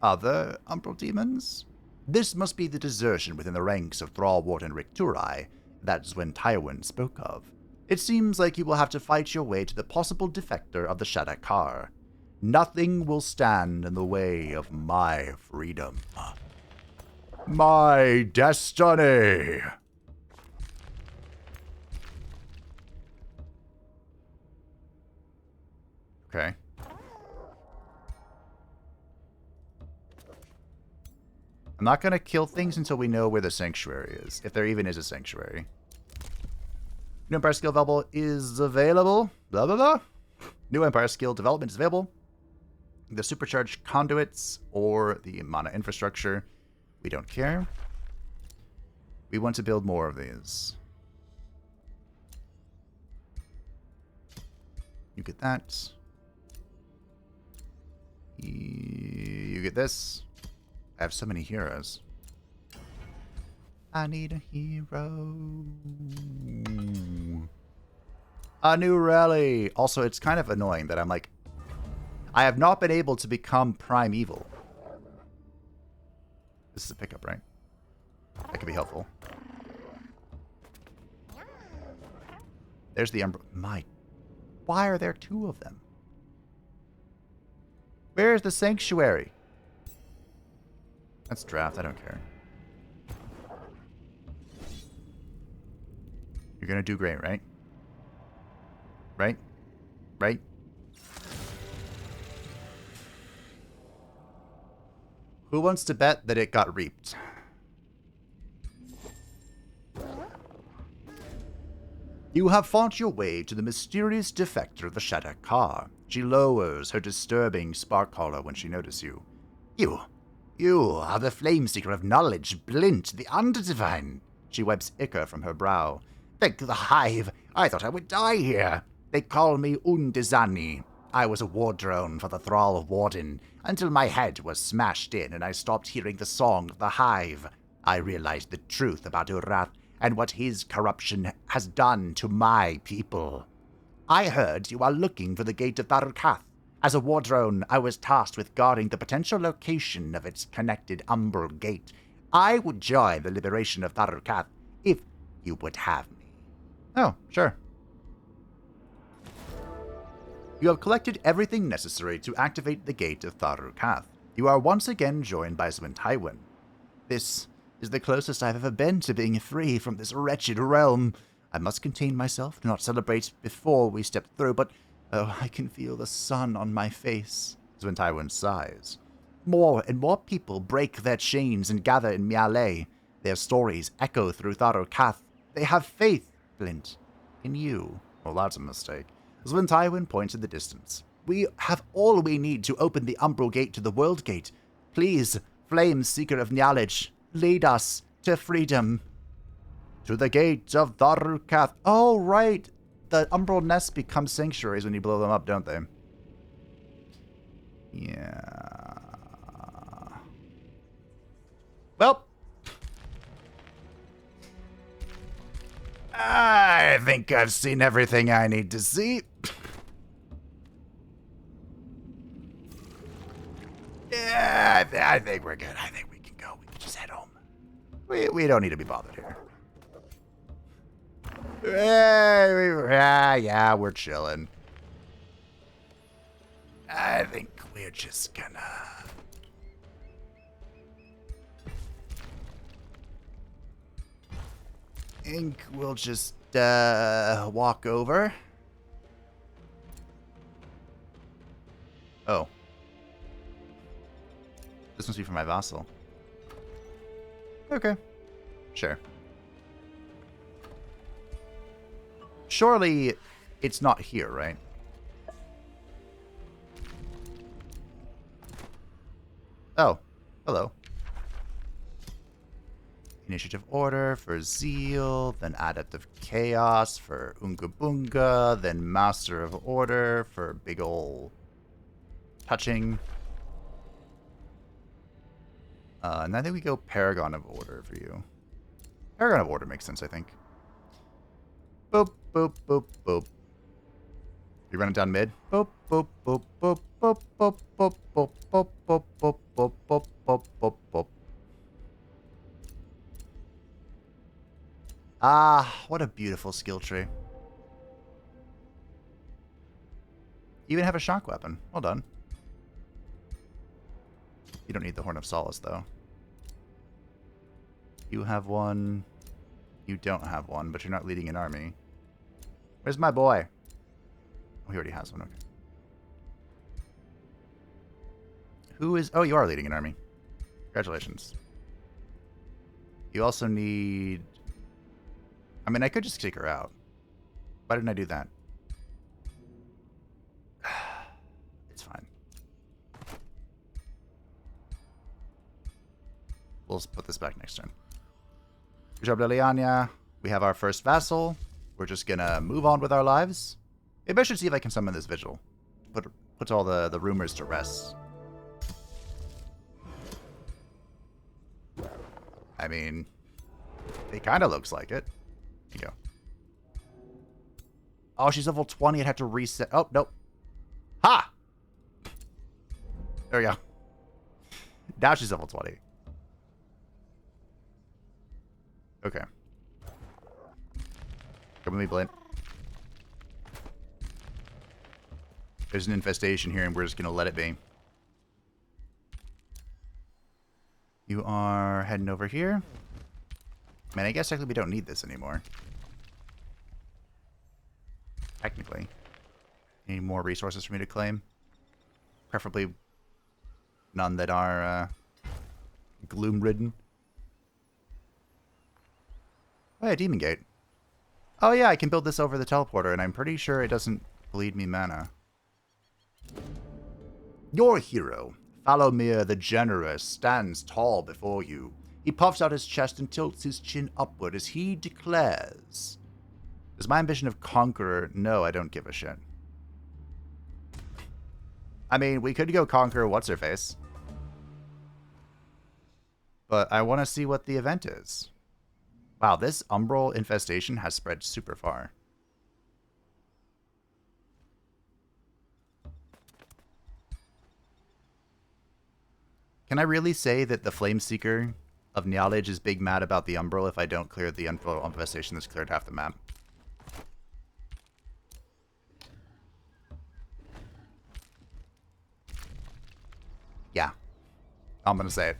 Other Umbral demons? This must be the desertion within the ranks of Thrallwarden and Ryc'Turi that Tywin spoke of. It seems like you will have to fight your way to the possible defector of the Shadakar. Nothing will stand in the way of my freedom. My destiny! Okay. I'm not going to kill things until we know where the sanctuary is, if there even is a sanctuary. New Empire skill available is available. Blah, blah, blah. New Empire skill development is available. The supercharged conduits or the mana infrastructure. We don't care. We want to build more of these. You get that. You get this. I have so many heroes. I need a hero. A new rally. Also, it's kind of annoying that I'm like, I have not been able to become primeval. This is a pickup, right? That could be helpful. There's the Umbral. Why are there two of them? Where's the sanctuary? That's draft. I don't care. You're gonna do great, right? Right? Right? Who wants to bet that it got reaped? You have fought your way to the mysterious defector of the Shadakar. She lowers her disturbing spark collar when she notices you. You are the Flameseeker of knowledge, Blint, the Underdivine. She wipes ichor from her brow. Thank the Hive. I thought I would die here. They call me Undizani. I was a war drone for the Thrallwarden until my head was smashed in and I stopped hearing the song of the Hive. I realized the truth about Urath and what his corruption has done to my people. I heard you are looking for the gate of Tharru'Cath. As a war drone, I was tasked with guarding the potential location of its connected Umbral gate. I would join the liberation of Tharru'Cath if you would have me. Oh, sure. You have collected everything necessary to activate the gate of Tharru'Cath. You are once again joined by Tywin. This is the closest I've ever been to being free from this wretched realm. I must contain myself, do not celebrate before we step through, but oh, I can feel the sun on my face. When Tywin sighs. More and more people break their chains and gather in Miale. Their stories echo through Tharru'Cath. They have faith, Flint, in you. Well, that's a mistake. When Tywin points in the distance. We have all we need to open the Umbral Gate to the World Gate. Please, Flameseeker of knowledge, lead us to freedom. To the gate of Tharru'Cath. Oh, right. The Umbral nests become sanctuaries when you blow them up, don't they? Yeah. Well, I think I've seen everything I need to see. Yeah, I think we're good. I think we can go. We can just head home. We don't need to be bothered here. Yeah, we're chilling. I think we're just gonna... we'll just walk over. Oh. This must be for my vassal. Okay. Sure. Surely it's not here, right? Oh. Hello. Initiative Order for Zeal, then Adept of Chaos for Unga Bunga, then Master of Order for big ol' touching. And I think we go Paragon of Order for you. Paragon of Order makes sense, I think. Boop, boop, boop, boop. You run it down mid. Boop, boop, boop, boop, boop, boop, boop, boop, boop, boop, boop, boop, boop, boop, boop, boop. Ah, what a beautiful skill tree. You even have a shock weapon. Well done. You don't need the Horn of Solace, though. You have one. You don't have one, but you're not leading an army. Where's my boy? Oh, he already has one. Okay. Who is... Oh, you are leading an army. Congratulations. You also need... I mean, I could just take her out. Why didn't I do that? It's fine. We'll put this back next turn. Good job, Liliana. We have our first vassal. We're just gonna move on with our lives. Maybe I should see if I can summon this vigil. Put all the rumors to rest. I mean, it kind of looks like it. Here you go. Oh, she's level 20. I'd have to reset. Oh, nope. Ha! There we go. Now she's level 20. Okay. Come with me, Blint. There's an infestation here, and we're just going to let it be. You are heading over here. Man, I guess technically we don't need this anymore. Technically. Any more resources for me to claim? Preferably none that are gloom-ridden. Oh yeah, Demon Gate. Oh yeah, I can build this over the teleporter, and I'm pretty sure it doesn't bleed me mana. Your hero, Falomir the Generous, stands tall before you. He puffs out his chest and tilts his chin upward as he declares... Is my ambition of Conqueror? No, I don't give a shit. I mean, we could go conquer What's-Her-Face. But I want to see what the event is. Wow, this Umbral infestation has spread super far. Can I really say that the Flameseeker of Knowledge is big mad about the Umbral if I don't clear the Umbral infestation that's cleared half the map? Yeah. I'm gonna say it.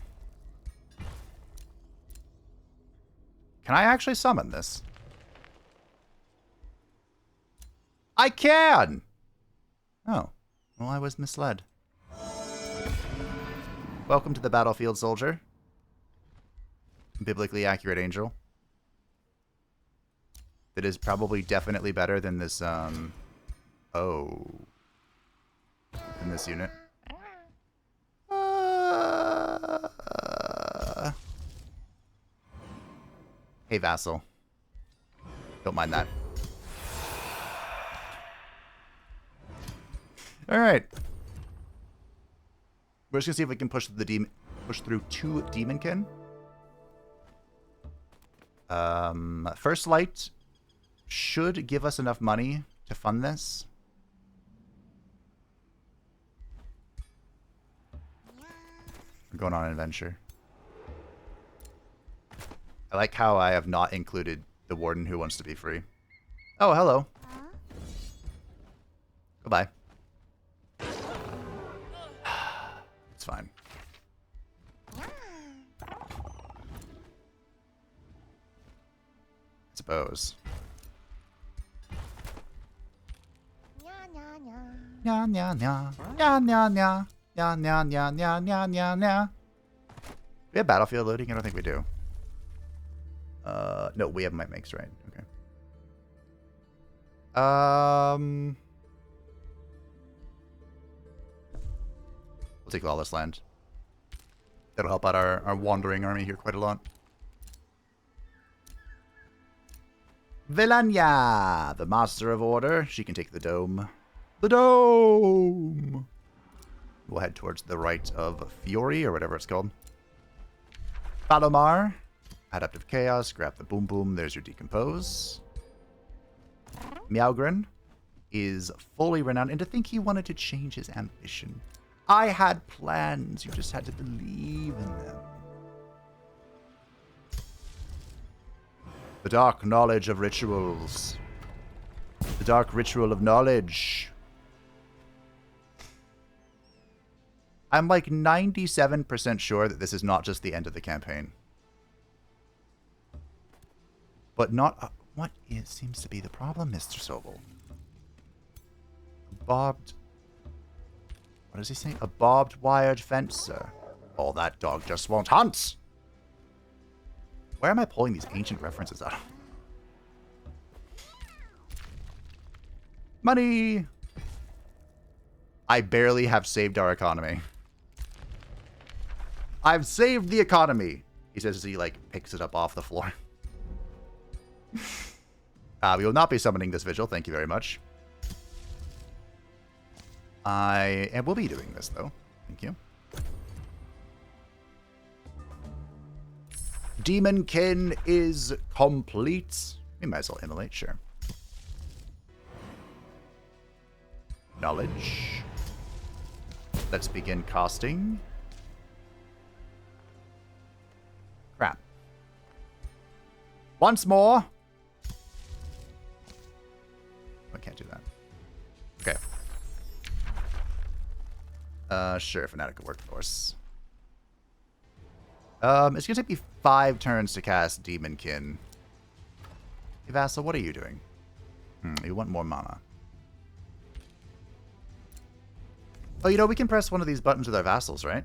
Can I actually summon this? I can! Oh. Well, I was misled. Welcome to the battlefield, soldier. Biblically accurate angel. That is probably definitely better than this, in this unit. Hey, vassal. Don't mind that. Alright. We're just gonna see if we can push through 2 demonkin. First Light should give us enough money to fund this. We're going on an adventure. I like how I have not included the warden who wants to be free. Oh, hello. Goodbye. It's fine. I suppose. Nya nya nya. Nya nya nya. Nya nya nya nya nya nya nya. We have battlefield loading? I don't think we do. No, we have might makes, right? Okay. We'll take Lawless Land. That'll help out our wandering army here quite a lot. Vilania, the Master of Order. She can take the Dome. The Dome! We'll head towards the right of Fury, or whatever it's called. Falomar. Adaptive Chaos. Grab the Boom Boom. There's your Decompose. Meowgren is fully renowned. And to think he wanted to change his ambition. I had plans. You just had to believe in them. The dark knowledge of rituals. The dark ritual of knowledge. I'm like 97% sure that this is not just the end of the campaign. But not... what seems to be the problem, Mr. Sobel? Bobbed... what does he say? A barbed wired fence, sir. Oh, that dog just won't hunt! Where am I pulling these ancient references out of? Money! I barely have saved our economy. I've saved the economy! He says as he, like, picks it up off the floor. We will not be summoning this vigil, thank you very much. I will be doing this, though. Thank you. Demonkin is complete. We might as well immolate, sure. Knowledge. Let's begin casting. Crap. Once more. I can't do that. Okay. Sure, Fanatical Workforce. It's gonna take me 5 turns to cast Demonkin. Hey, Vassal, what are you doing? You want more mana. Oh, you know, we can press one of these buttons with our vassals, right?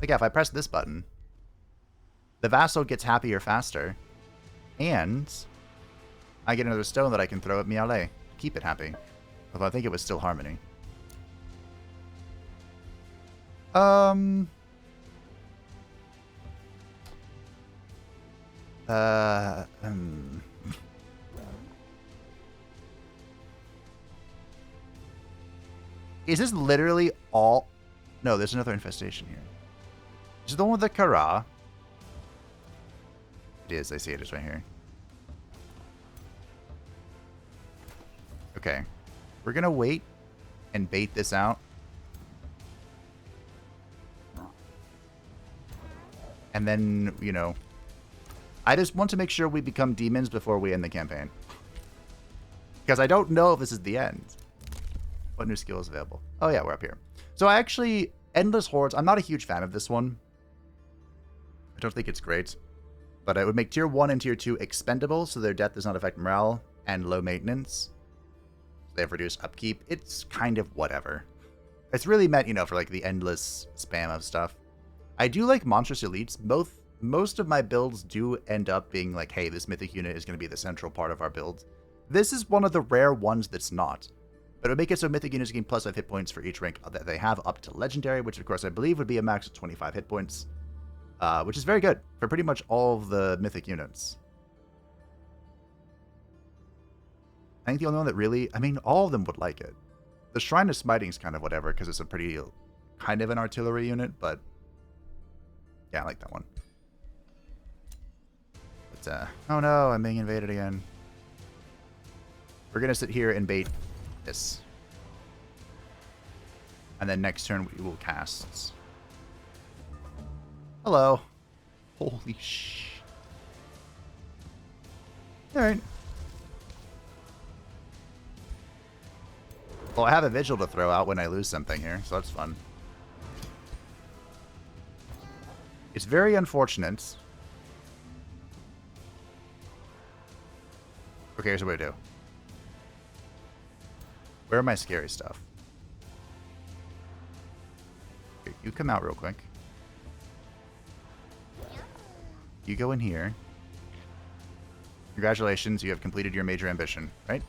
Like, yeah, if I press this button, the vassal gets happier faster, and I get another stone that I can throw at Miale. Keep it happy. Although I think it was still Harmony. Is this literally all... no, there's another infestation here. Is it the one with the Kara? It is, I see it. It's right here. Okay. We're gonna wait and bait this out. And then, you know... I just want to make sure we become demons before we end the campaign. Because I don't know if this is the end. What new skill is available? Oh yeah, we're up here. So I actually... Endless Hordes, I'm not a huge fan of this one. I don't think it's great. But it would make tier 1 and tier 2 expendable, so their death does not affect morale, and low maintenance. They have reduced upkeep. It's kind of whatever. It's really meant, you know, for like the endless spam of stuff. I do like monstrous elites. Most of my builds do end up being like, hey, this mythic unit is going to be the central part of our build. This is one of the rare ones that's not. But it would make it so mythic units gain +5 hit points for each rank that they have up to legendary, which of course I believe would be a max of 25 hit points. Which is very good for pretty much all of the mythic units. I think the only one that really, I mean, all of them would like it. The Shrine of Smiting is kind of whatever, because it's a pretty, kind of an artillery unit, but yeah, I like that one. But, oh no, I'm being invaded again. We're going to sit here and bait this. And then next turn we will cast. Hello. Holy sh... Alright. Well, I have a vigil to throw out when I lose something here, so that's fun. It's very unfortunate. Okay, here's what I do. Where are my scary stuff? Okay, you come out real quick. You go in here. Congratulations, you have completed your major ambition, right?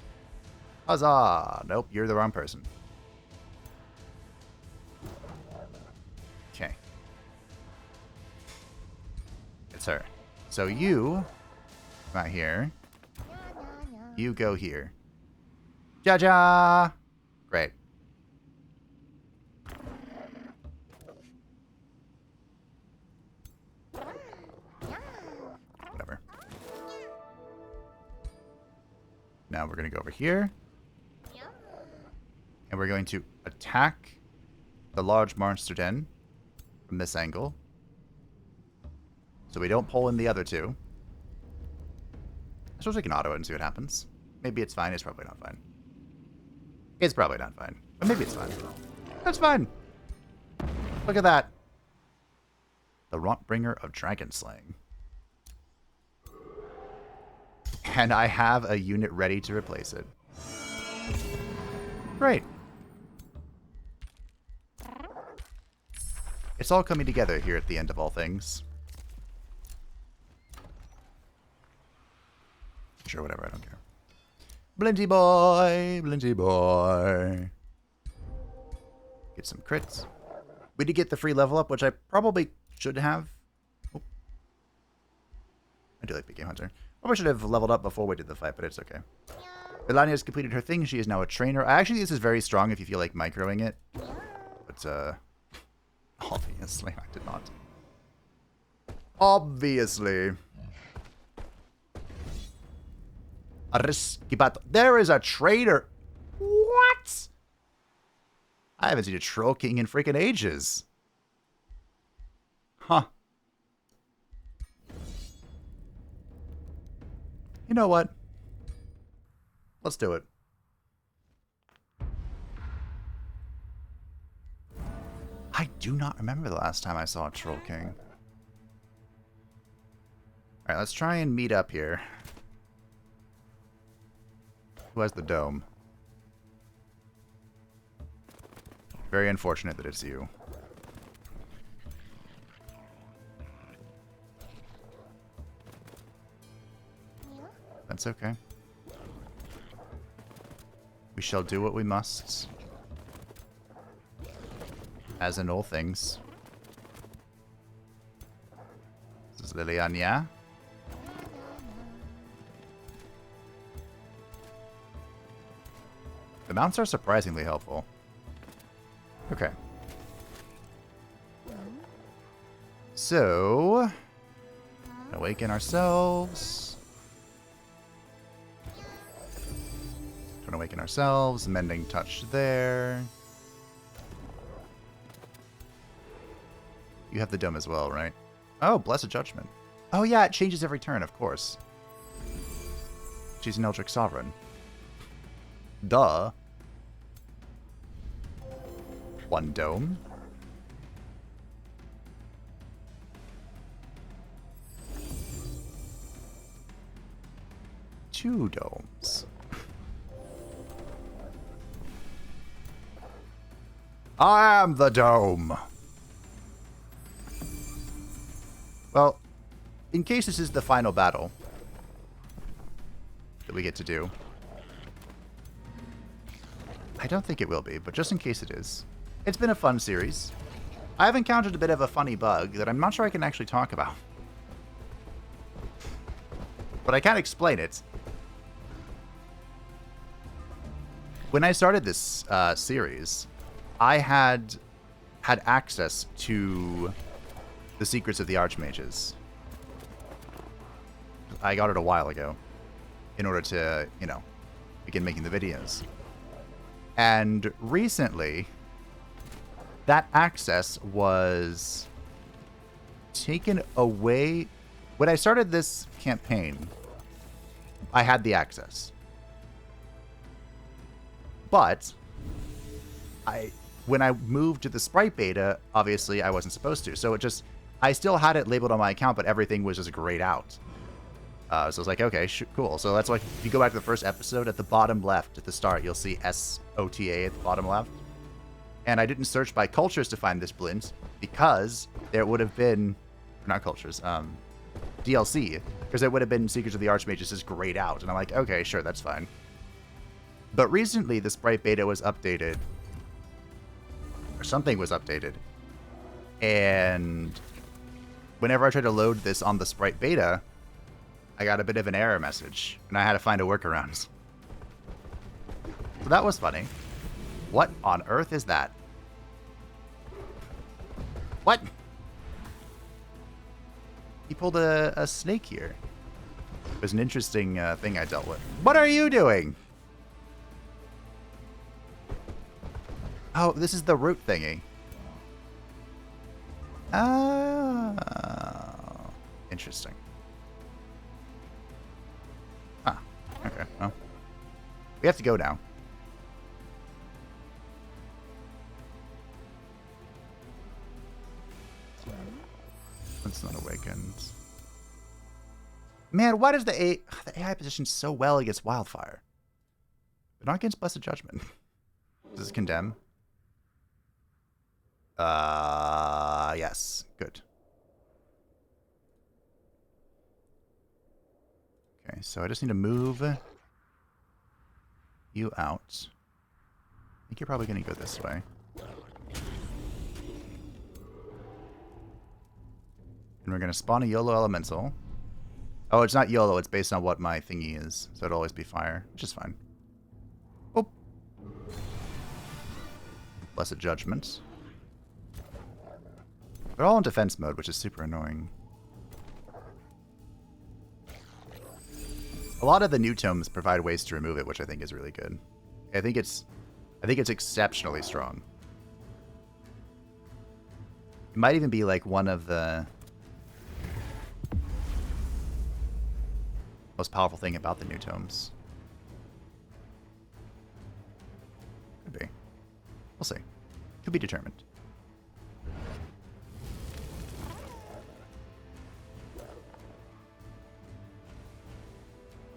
Huzzah! Nope, you're the wrong person. Okay. It's her. So you come out here. You go here. Ja-ja! Great. Whatever. Now we're going to go over here. And we're going to attack the large monster den from this angle. So we don't pull in the other two. I suppose we can auto it and see what happens. Maybe it's fine. It's probably not fine. It's probably not fine. But maybe it's fine. That's fine. Look at that. The Rotbringer of Dragon Slaying. And I have a unit ready to replace it. Great. It's all coming together here at the end of all things. Sure, whatever, I don't care. Blinty boy, Blinty boy. Get some crits. We did get the free level up, which I probably should have. Oh. I do like the Game Hunter. Probably should have leveled up before we did the fight, but it's okay. Melania has completed her thing. She is now a trainer. Actually, this is very strong if you feel like microing it. But, obviously, I did not. Obviously. There is a trader. What? I haven't seen a Troll King in freaking ages. Huh. You know what? Let's do it. I do not remember the last time I saw a Troll King. Alright, let's try and meet up here. Who has the dome? Very unfortunate that it's you. That's okay. We shall do what we must. As in all things. This is Liliana. The mounts are surprisingly helpful. Okay. So, awaken ourselves. Trying to awaken ourselves. Mending touch there. You have the dome as well, right? Oh, Blessed Judgment. Oh yeah, it changes every turn, of course. She's an Eldritch Sovereign. Duh. One dome. 2 domes. I am the dome. Well, in case this is the final battle that we get to do. I don't think it will be, but just in case it is. It's been a fun series. I have encountered a bit of a funny bug that I'm not sure I can actually talk about. But I can explain it. When I started this series, I had access to the secrets of the Archmages. I got it a while ago in order to, you know, begin making the videos. And recently, that access was taken away. When I started this campaign, I had the access. But when I moved to the Sprite beta, obviously I wasn't supposed to. So I still had it labeled on my account, but everything was just grayed out. So I was like, okay, cool. So that's why if you go back to the first episode, at the bottom left at the start, you'll see SOTA at the bottom left. And I didn't search by cultures to find this blint because there would have been, not cultures, DLC, because there would have been Secrets of the Archmages just grayed out. And I'm like, okay, sure, that's fine. But recently, the Sprite beta was updated, or something was updated. And whenever I tried to load this on the Sprite beta, I got a bit of an error message, and I had to find a workaround. So that was funny. What on earth is that? What? He pulled a snake here. It was an interesting thing I dealt with. What are you doing? Oh, this is the root thingy. Oh, interesting. Ah, okay. Well, we have to go now. It's not awakened. Man, why does the AI position so well against Wildfire, but not against Blessed Judgment? Does it condemn? Yes. Good. Okay, so I just need to move you out. I think you're probably going to go this way. And we're going to spawn a YOLO Elemental. Oh, it's not YOLO. It's based on what my thingy is. So it'll always be fire, which is fine. Oh. Blessed Judgment. They're all in defense mode, which is super annoying. A lot of the new tomes provide ways to remove it, which I think is really good. I think it's exceptionally strong. It might even be like one of the most powerful thing about the new tomes. Could be. We'll see. Could be determined.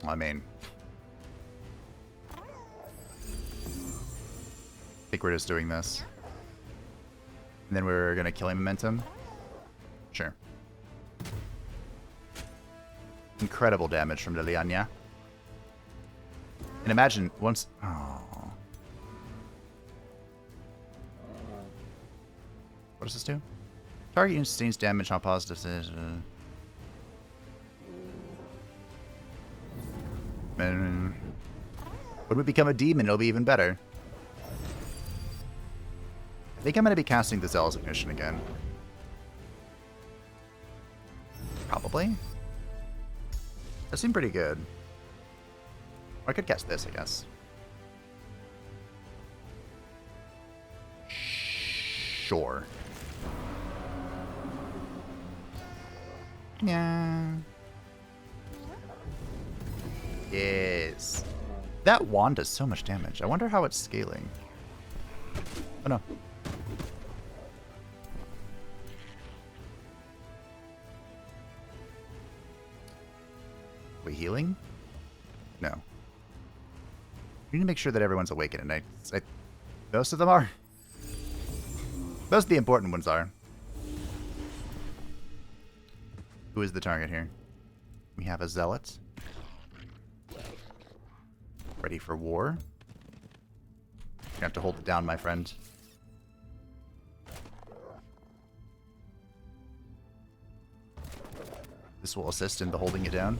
I mean, I think we're just doing this. And then we're going to kill him momentum. Sure. Incredible damage from Liliana. And imagine once... Oh. What does this do? Target unit sustains damage on positive... When we become a demon, it'll be even better. I think I'm going to be casting the Zealous Ignition again. Probably. That seemed pretty good. Or I could cast this, I guess. Sure. Yeah. Yes. That wand does so much damage. I wonder how it's scaling. Oh no. We healing? No. We need to make sure that everyone's awake at night. Most of them are. Most of the important ones are. Who is the target here? We have a zealot. Ready for war. You have to hold it down, my friend. This will assist in the holding it down.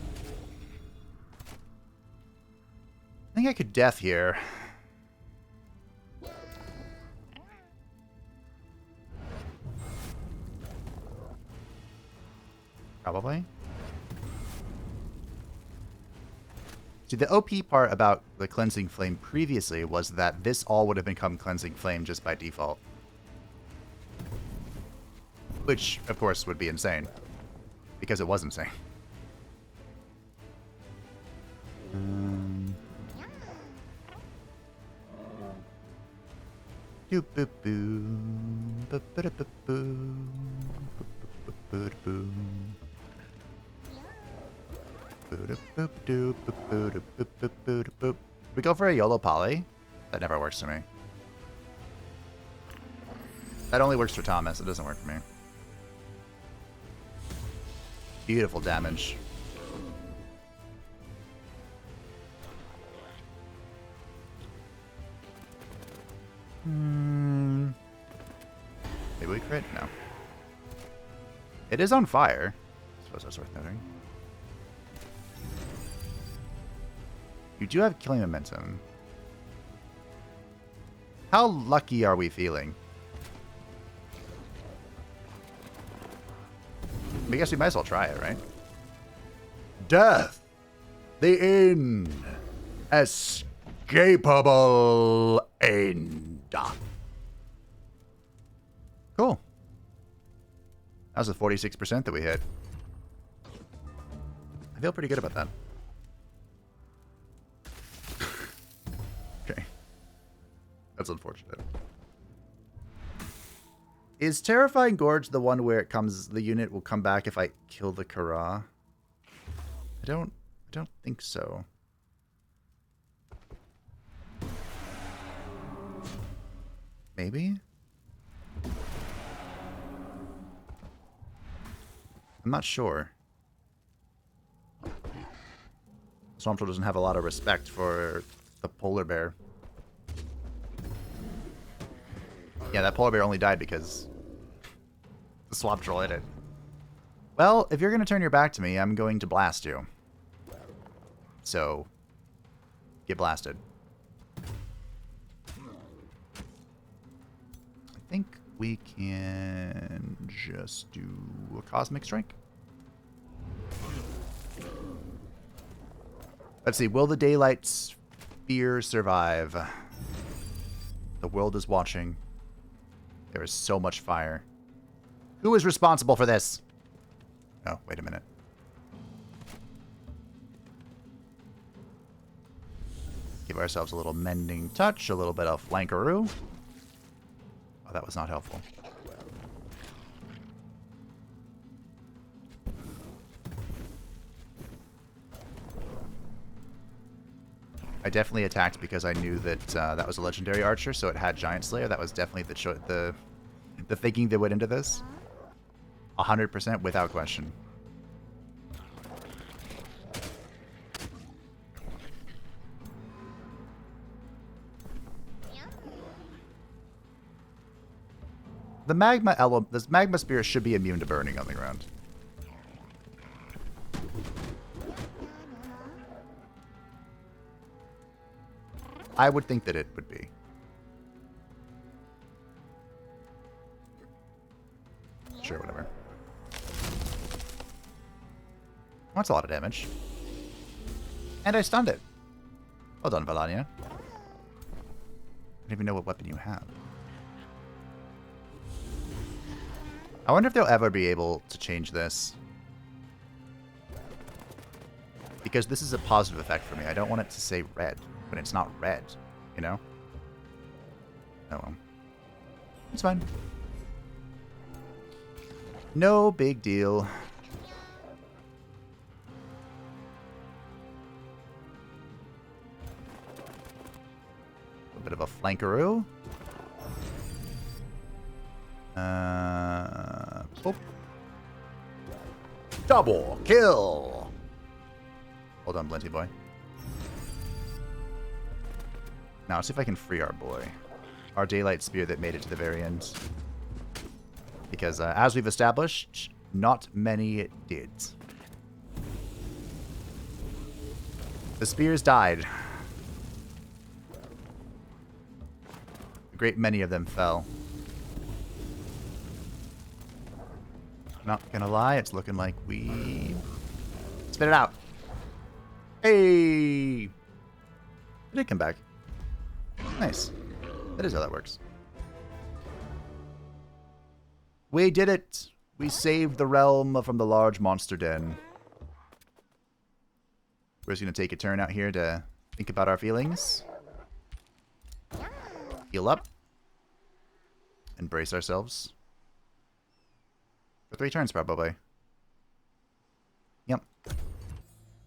I think I could death here. Probably. See, the OP part about the Cleansing Flame previously was that this all would have become Cleansing Flame just by default. Which, of course, would be insane. Because it was insane. We go for a YOLO poly? That never works for me. That only works for Thomas. It doesn't work for me. Beautiful damage. Maybe we crit? No. It is on fire. I suppose that's worth noting. You do have killing momentum. How lucky are we feeling? I guess we might as well try it, right? Death! The inescapable end. Cool. That was a 46% that we hit. I feel pretty good about that. Okay. That's unfortunate. Is Terrifying Gorge the one where it comes, the unit will come back if I kill the Kara? I don't think so. Maybe? I'm not sure. Swamp Troll doesn't have a lot of respect for the polar bear. Yeah, that polar bear only died because the Swamp Troll hit it. Well, if you're going to turn your back to me, I'm going to blast you. So, get blasted. I think we can just do a Cosmic Strike. Let's see, will the Daylight Sphere survive? The world is watching. There is so much fire. Who is responsible for this? Oh, wait a minute. Give ourselves a little Mending Touch, a little bit of Flankaroo. Oh, that was not helpful. I definitely attacked because I knew that that was a legendary archer, so it had Giant Slayer. That was definitely the thinking that went into this. 100% without question. This magma spear should be immune to burning on the ground. I would think that it would be. Sure, whatever. That's a lot of damage. And I stunned it. Well done, Valania. I don't even know what weapon you have. I wonder if they'll ever be able to change this. Because this is a positive effect for me. I don't want it to say red when it's not red, you know? Oh well. It's fine. No big deal. A bit of a flankeroo. Oh. Double kill! Hold on, Blinty boy. Now, let's see if I can free our boy. Our Daylight Spear that made it to the very end. Because, as we've established, not many did. The spears died. A great many of them fell. Not gonna lie, it's looking like we... Spit it out. Hey! It did come back. Nice. That is how that works. We did it! We saved the realm from the large monster den. We're just gonna take a turn out here to think about our feelings. Heal up. And brace ourselves. For 3 turns, probably. Yep.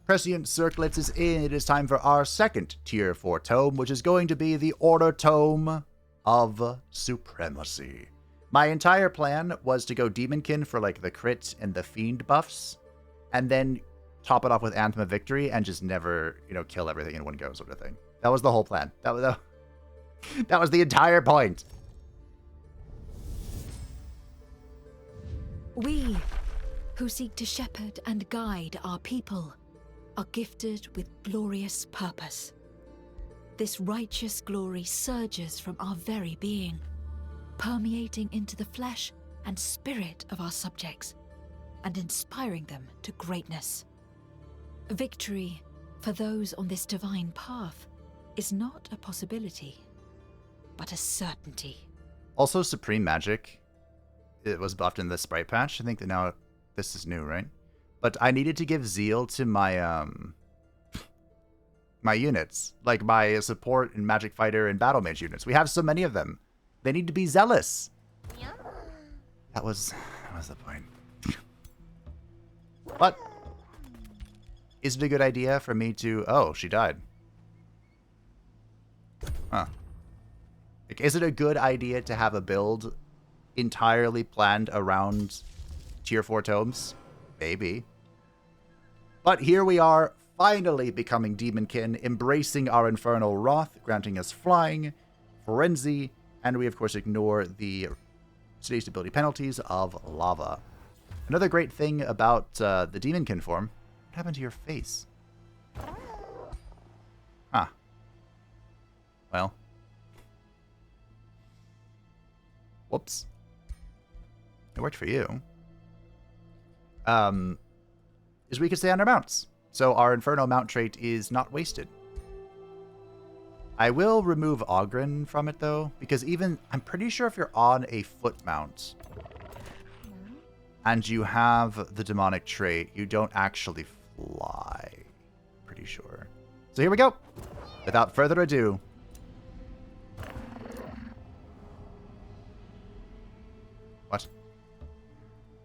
Prescient Circlets is in. It is time for our second tier 4 tome, which is going to be the Order Tome of Supremacy. My entire plan was to go Demonkin for like the crit and the fiend buffs, and then top it off with Anthem of Victory and just never, you know, kill everything in one go sort of thing. That was the whole plan. That was the entire point. We, who seek to shepherd and guide our people, are gifted with glorious purpose. This righteous glory surges from our very being, permeating into the flesh and spirit of our subjects, and inspiring them to greatness. Victory, for those on this divine path, is not a possibility, but a certainty. Also, Supreme Magic, it was buffed in the sprite patch. I think that now this is new, right? But I needed to give Zeal to my my units, like my support and Magic Fighter and Battle Mage units. We have so many of them. They need to be zealous. Yeah. That was the point. But is it a good idea for me to... Oh, she died. Huh. Like, is it a good idea to have a build entirely planned around tier 4 tomes? Maybe. But here we are, finally becoming Demonkin, embracing our Infernal Wrath, granting us Flying, Frenzy, and we of course ignore the stage stability penalties of Lava. Another great thing about the Demonkin form, what happened to your face? Huh. Well. Whoops. It worked for you. Is we can stay on our mounts. So our Inferno mount trait is not wasted. I will remove Ogren from it though, because even, I'm pretty sure if you're on a foot mount and you have the demonic trait, you don't actually fly. Pretty sure. So here we go. Without further ado. What?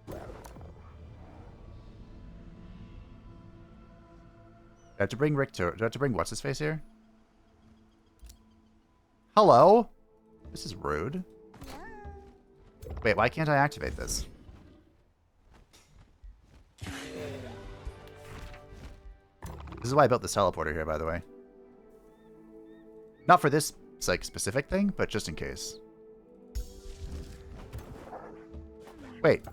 Do I have to bring Ryc'Turi? Do I have to bring what's-his-face here? Hello? This is rude. Wait, why can't I activate this? This is why I built this teleporter here, by the way. Not for this, like, specific thing, but just in case. Wait.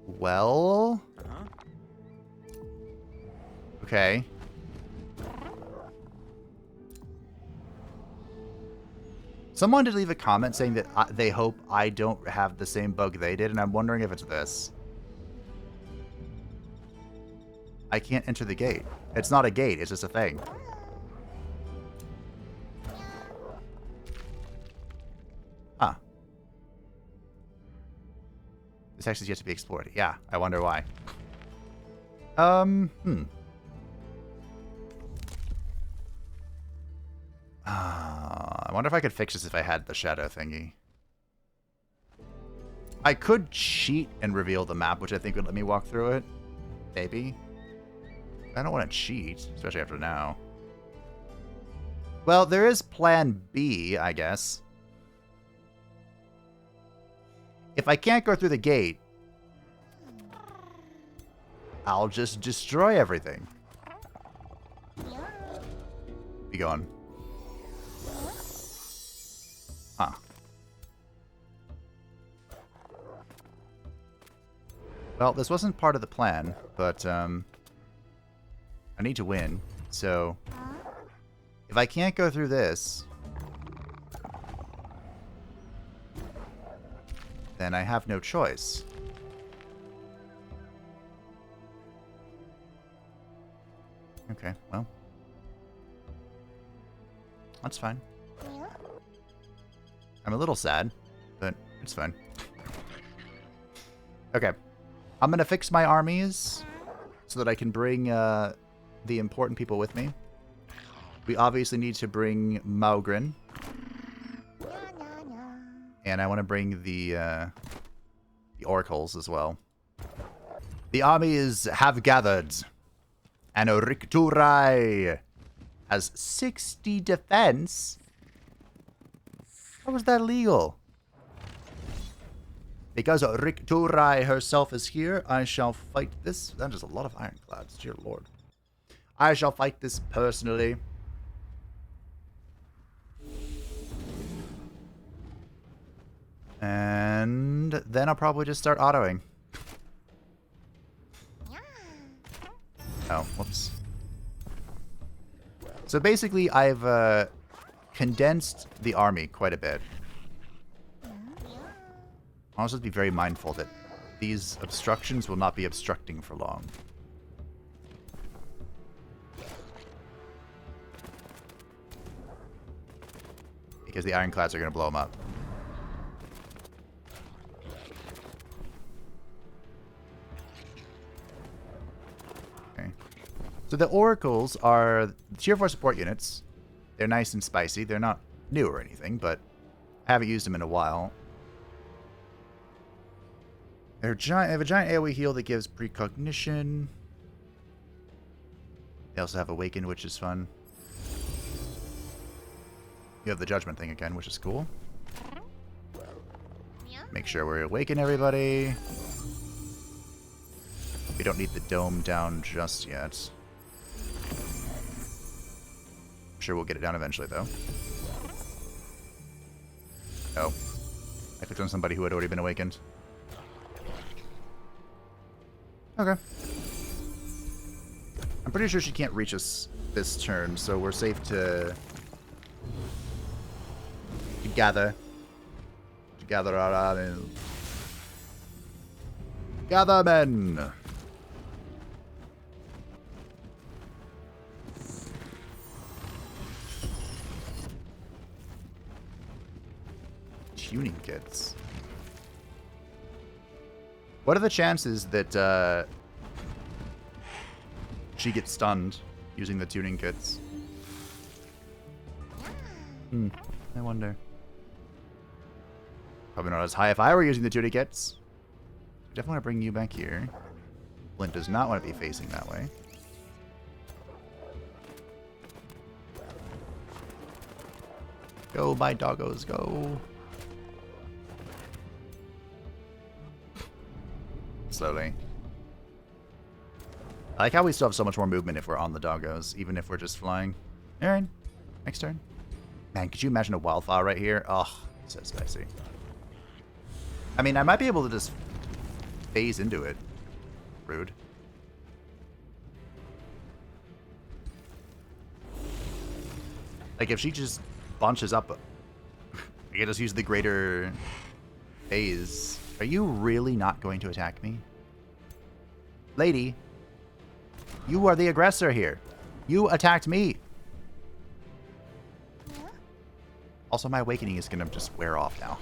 Well... Okay. Someone did leave a comment saying that they hope I don't have the same bug they did, and I'm wondering if it's this. I can't enter the gate. It's not a gate, it's just a thing. Huh. This actually is yet to be explored. Yeah, I wonder why. I wonder if I could fix this if I had the shadow thingy. I could cheat and reveal the map, which I think would let me walk through it. Maybe. I don't want to cheat, especially after now. Well, there is plan B, I guess. If I can't go through the gate, I'll just destroy everything. Be gone. Huh. Well, this wasn't part of the plan, but I need to win, so if I can't go through this, then I have no choice. Okay, well, that's fine. I'm a little sad, but it's fine. Okay. I'm going to fix my armies so that I can bring the important people with me. We obviously need to bring Maugrin. And I want to bring the oracles as well. The armies have gathered. And Ryc'Turi has 60 defense. How was that legal? Because Ryc'Turi herself is here, I shall fight this. That is a lot of ironclads, dear lord. I shall fight this personally. And then I'll probably just start autoing. Oh, whoops. So basically, I've condensed the army quite a bit. I'll just be very mindful that these obstructions will not be obstructing for long. Because the ironclads are going to blow them up. Okay. So the oracles are tier 4 support units. They're nice and spicy. They're not new or anything, but I haven't used them in a while. They have a giant AoE heal that gives precognition. They also have Awaken, which is fun. You have the Judgment thing again, which is cool. Make sure we awaken everybody. We don't need the dome down just yet. I'm sure we'll get it down eventually, though. Oh. I clicked on somebody who had already been awakened. Okay. I'm pretty sure she can't reach us this turn, so we're safe to gather. To gather our army. Gather, men! Tuning kits. What are the chances that she gets stunned using the tuning kits? I wonder. Probably not as high if I were using the tuning kits. Definitely want to bring you back here. Flint does not want to be facing that way. Go, my doggos, go. Slowly. I like how we still have so much more movement if we're on the doggos, even if we're just flying. Alright, next turn. Man, could you imagine a wildfire right here? Oh, so spicy. I mean, I might be able to just phase into it. Rude. Like, if she just bunches up, I can just use the greater phase. Are you really not going to attack me? Lady, you are the aggressor here. You attacked me. Also, my awakening is going to just wear off now.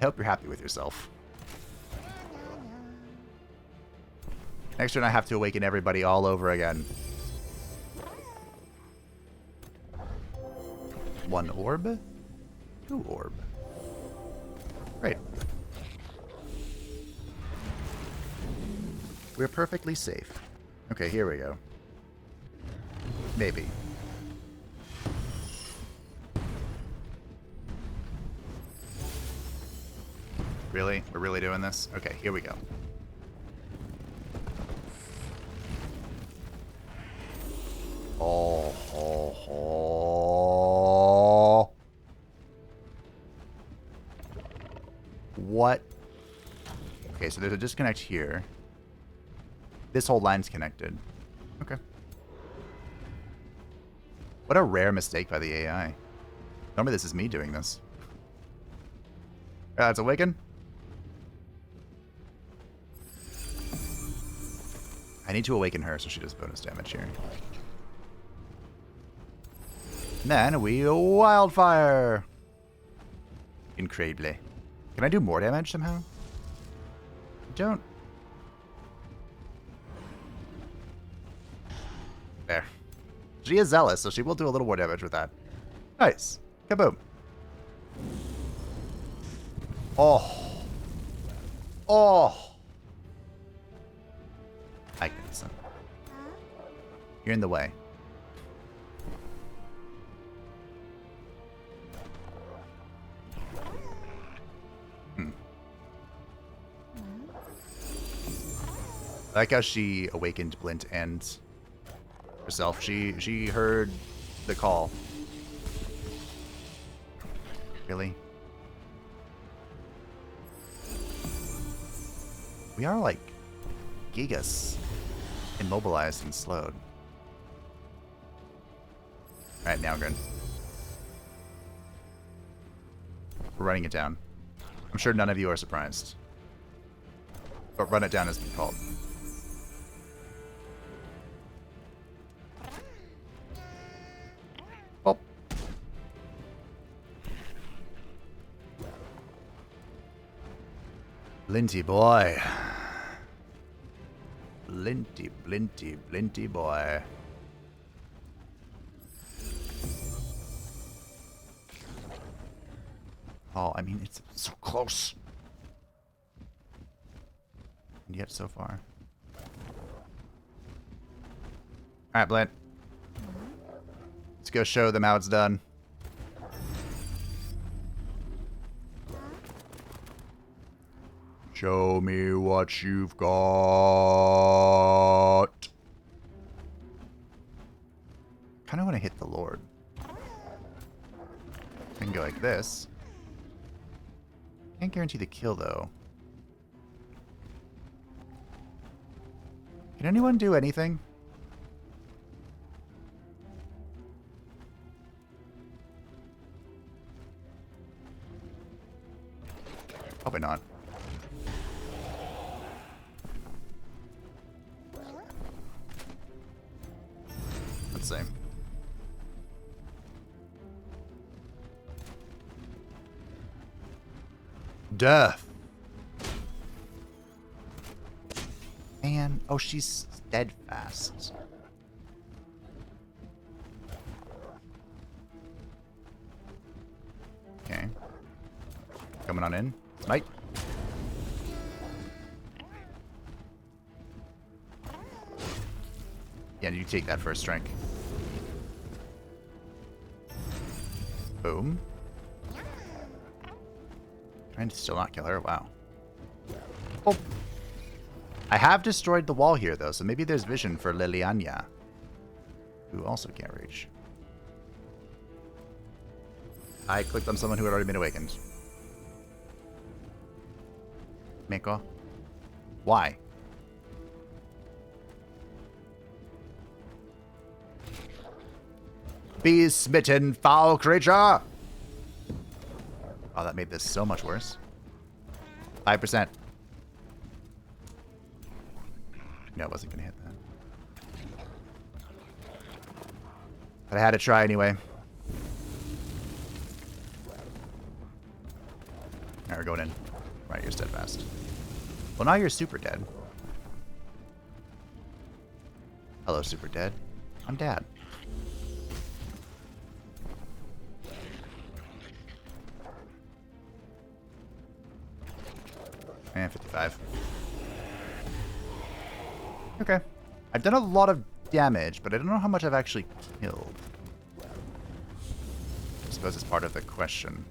I hope you're happy with yourself. Next turn, I have to awaken everybody all over again. 1 orb? 2 orb. Great. We're perfectly safe. Okay, here we go. Maybe. Really? We're really doing this? Okay, here we go. Oh, oh, oh. What? Okay, so there's a disconnect here. This whole line's connected. Okay. What a rare mistake by the AI. Normally this is me doing this. It's awaken. I need to awaken her so she does bonus damage here. And then we wildfire. Incredibly. Can I do more damage somehow? I don't. There. She is zealous, so she will do a little more damage with that. Nice. Kaboom. Oh. Oh. I can listen. You're in the way. I like how she awakened Blint and herself. She heard the call. Really? We are like gigas immobilized and slowed. Alright, now good. We're running it down. I'm sure none of you are surprised. But run it down has been called. Oh. Blinty boy. Blinty, blinty, blinty boy. Oh, I mean, it's so close. And yet so far. Alright, Blint. Let's go show them how it's done. Show me what you've got. Kinda wanna hit the Lord. I can go like this. Can't guarantee the kill though. Can anyone do anything? Probably not. Let's see. Death. Man, oh, she's steadfast. Okay. Coming on in. Smite. Yeah, you take that first strike. Boom. Trying to still not kill her. Wow. Oh. I have destroyed the wall here, though, so maybe there's vision for Liliana, who also can't reach. I clicked on someone who had already been awakened. Meko. Why? Be smitten, foul creature! Oh, that made this so much worse. 5%. No, I wasn't gonna hit that. But I had to try anyway. Alright, we're going in. Right, you're steadfast. Well, now you're super dead. Hello, super dead. I'm dad. And 55. Okay. I've done a lot of damage, but I don't know how much I've actually killed. I suppose it's part of the question.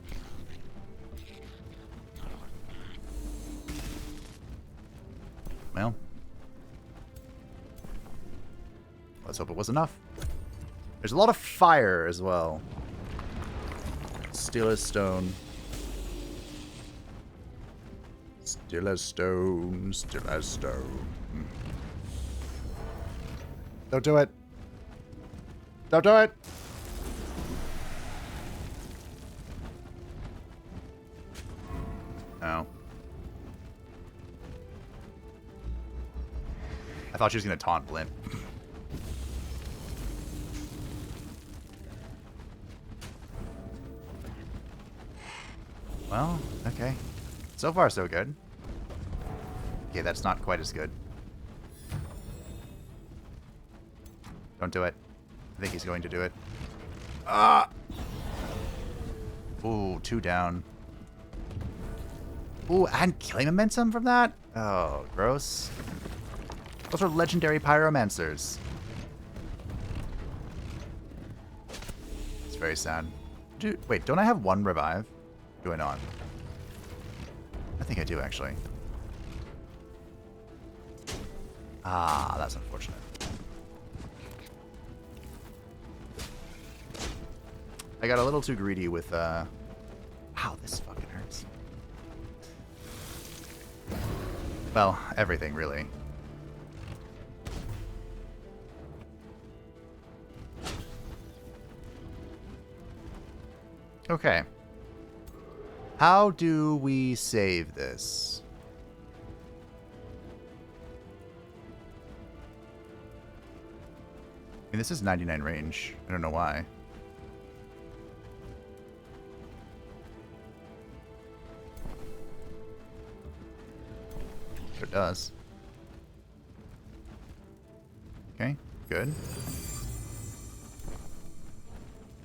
Well. Let's hope it was enough. There's a lot of fire as well. Still as stone. Still as stone. Still as stone. Don't do it. Don't do it. Oh. I thought she was going to taunt Blint. Well, okay. So far, so good. Okay, that's not quite as good. Don't do it. I think he's going to do it. Ah! Ooh, 2 down. Ooh, and killing momentum from that? Oh, gross. Those are legendary pyromancers. It's very sad. Dude, wait, don't I have 1 revive? Do I not? I think I do, actually. Ah, that's unfortunate. I got a little too greedy with, Wow, this fucking hurts. Well, everything, really. Okay. How do we save this? I mean, this is 99 range. I don't know why. It does. Okay, good.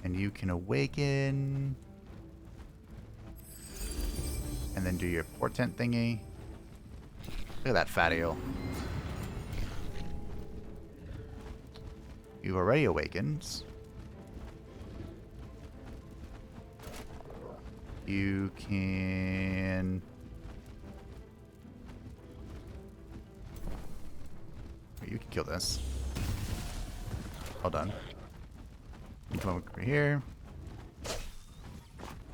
And you can awaken. And then do your portent thingy. Look at that fat eel. You've already awakened. You can... You can kill this. Well done. You come over here.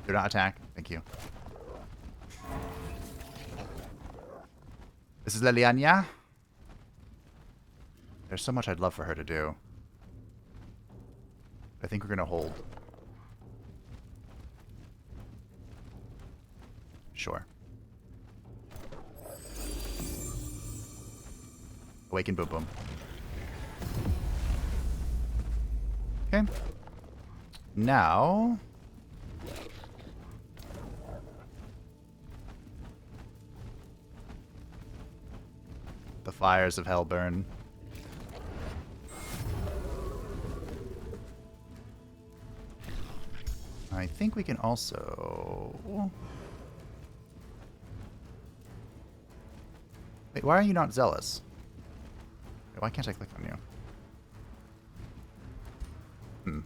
Do not attack. Thank you. This is Liliana. There's so much I'd love for her to do. I think we're going to hold. Sure. Awaken, boom, boom. Okay. Now... the fires of hell burn. I think we can also... Wait, why are you not zealous? Why can't I click on you?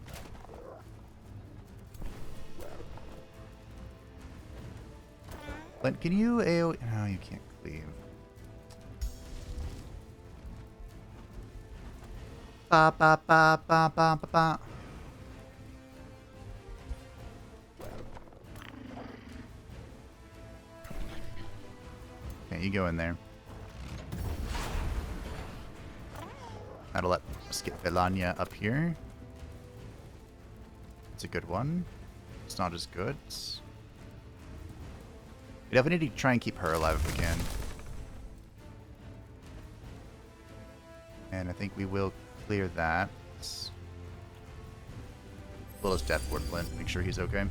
But can you AoE? No, you can't cleave. Ba ba ba ba ba ba ba. Okay, you go in there. That'll let us get Velania up here. It's a good one. It's not as good. We definitely need to try and keep her alive if we can. And I think we will clear that. As well as Death Ward Flint. Make sure he's okay.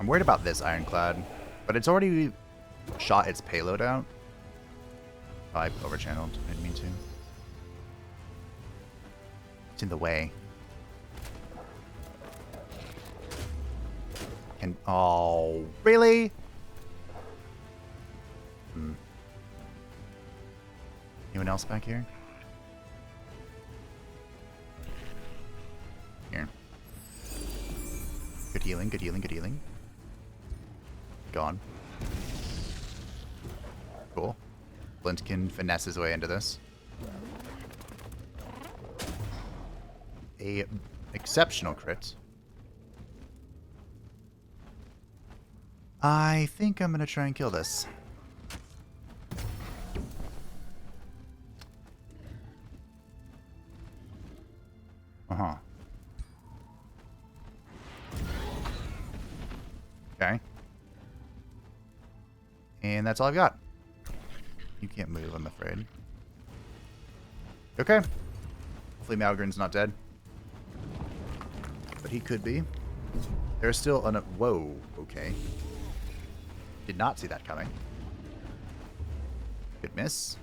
I'm worried about this Ironclad, but it's already shot its payload out. Oh, I overchanneled. I didn't mean to. It's in the way. And oh, really? Anyone else back here? Here. Good healing, good healing, good healing. Gone. Cool. Blint can finesse his way into this. A exceptional crit. I think I'm gonna try and kill this. Uh-huh. Okay. And that's all I've got. You can't move, I'm afraid. Okay. Hopefully Malgrin's not dead. But he could be. There's still an... Whoa, okay. Did not see that coming. Good miss.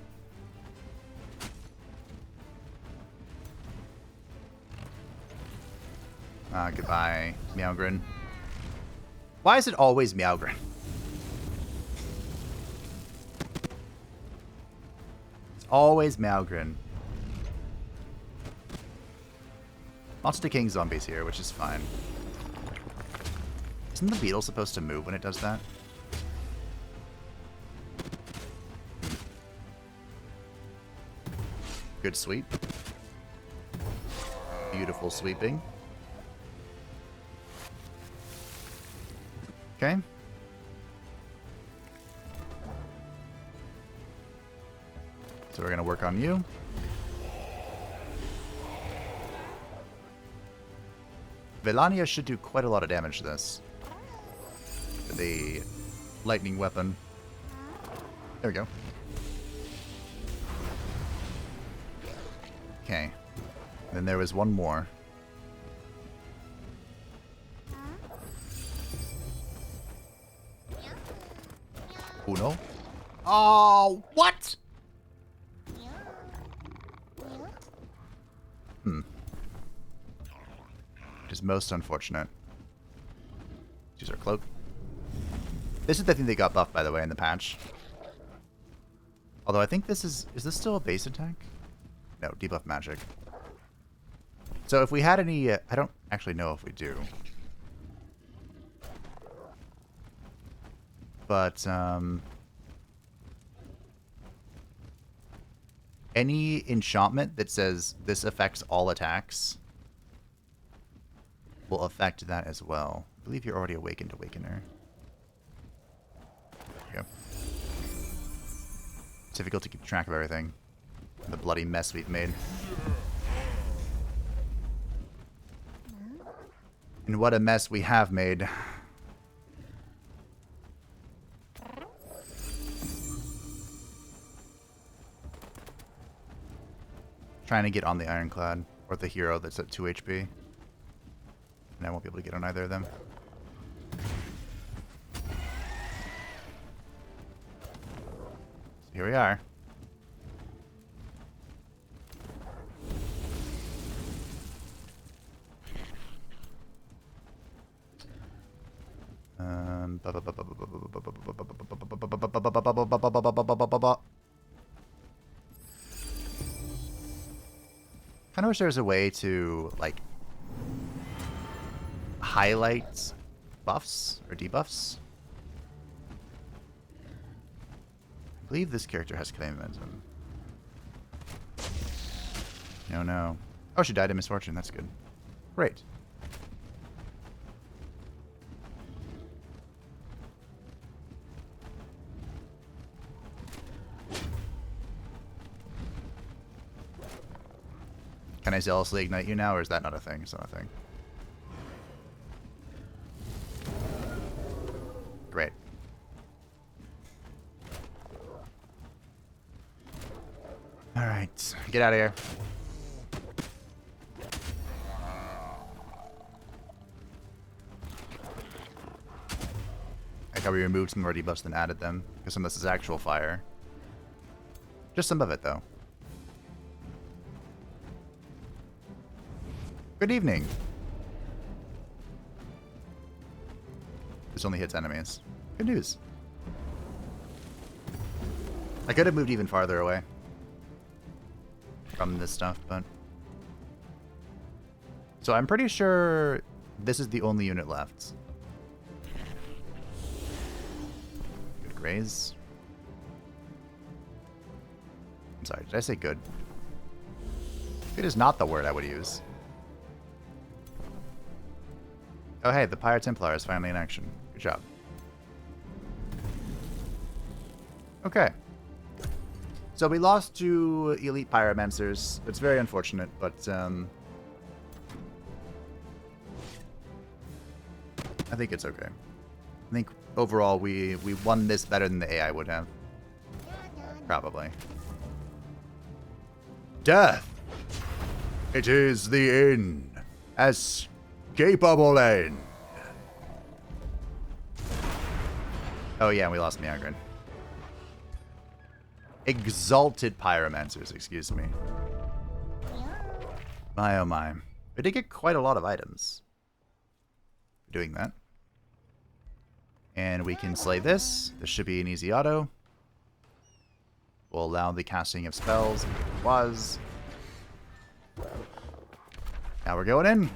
Goodbye, Meowgrin. Why is it always Meowgrin? It's always Meowgrin. Lots of decaying zombies here, which is fine. Isn't the beetle supposed to move when it does that? Good sweep. Beautiful sweeping. Okay. So we're going to work on you. Velania should do quite a lot of damage to this. The lightning weapon. There we go. Okay. Then there was one more. Uno. Oh, what? Which is most unfortunate. Use our cloak. This is the thing that got buffed, by the way, in the patch. Although I think this is this still a base attack? No, debuff magic. So if we had any, I don't actually know if we do. But, any enchantment that says this affects all attacks will affect that as well. I believe you're already awakened, Awakener. There you go. It's difficult to keep track of everything. The bloody mess we've made. And what a mess we have made. Trying to get on the Ironclad, or the hero that's at 2 HP. And I won't be able to get on either of them. So here we are. Kind of wish there was a way to, like, highlight buffs or debuffs. I believe this character has claim momentum. No, no. Oh, she died in misfortune. That's good. Great. Can I zealously ignite you now, or is that not a thing? It's not a thing. Great. Alright, get out of here. Like how we removed some of our debuffs and added them, because some of this is actual fire. Just some of it, though. Good evening. This only hits enemies. Good news. I could have moved even farther away from this stuff, but... So I'm pretty sure this is the only unit left. Good graze. I'm sorry, did I say good? Good is not the word I would use. Oh hey, the Pyre Templar is finally in action. Good job. Okay. So we lost to elite pyromancers. It's very unfortunate, but I think it's okay. I think overall we won this better than the AI would have. Probably. Death! It is the end. Inescapable end. Oh yeah, we lost Meowgrin. Exalted pyromancers, excuse me. My oh my. We did get quite a lot of items for doing that. And we can slay this. This should be an easy auto. We'll allow the casting of spells. It was. Now we're going in.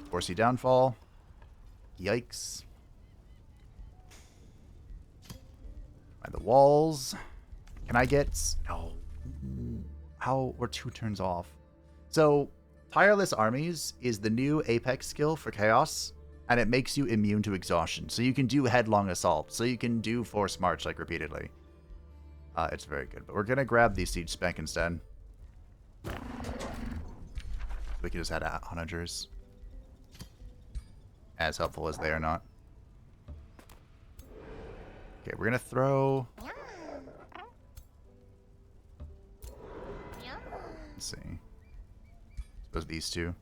Horsey downfall. Yikes. By the walls. Can I get... No. How? We're 2 turns off. So, Tireless Armies is the new Apex skill for Chaos, and it makes you immune to exhaustion. So you can do Headlong Assault. So you can do Force March, like, repeatedly. It's very good. But we're going to grab the Siege Spec instead. We can just add Onagers. As helpful as they are not. Okay, we're going to throw... Let's see. Suppose these two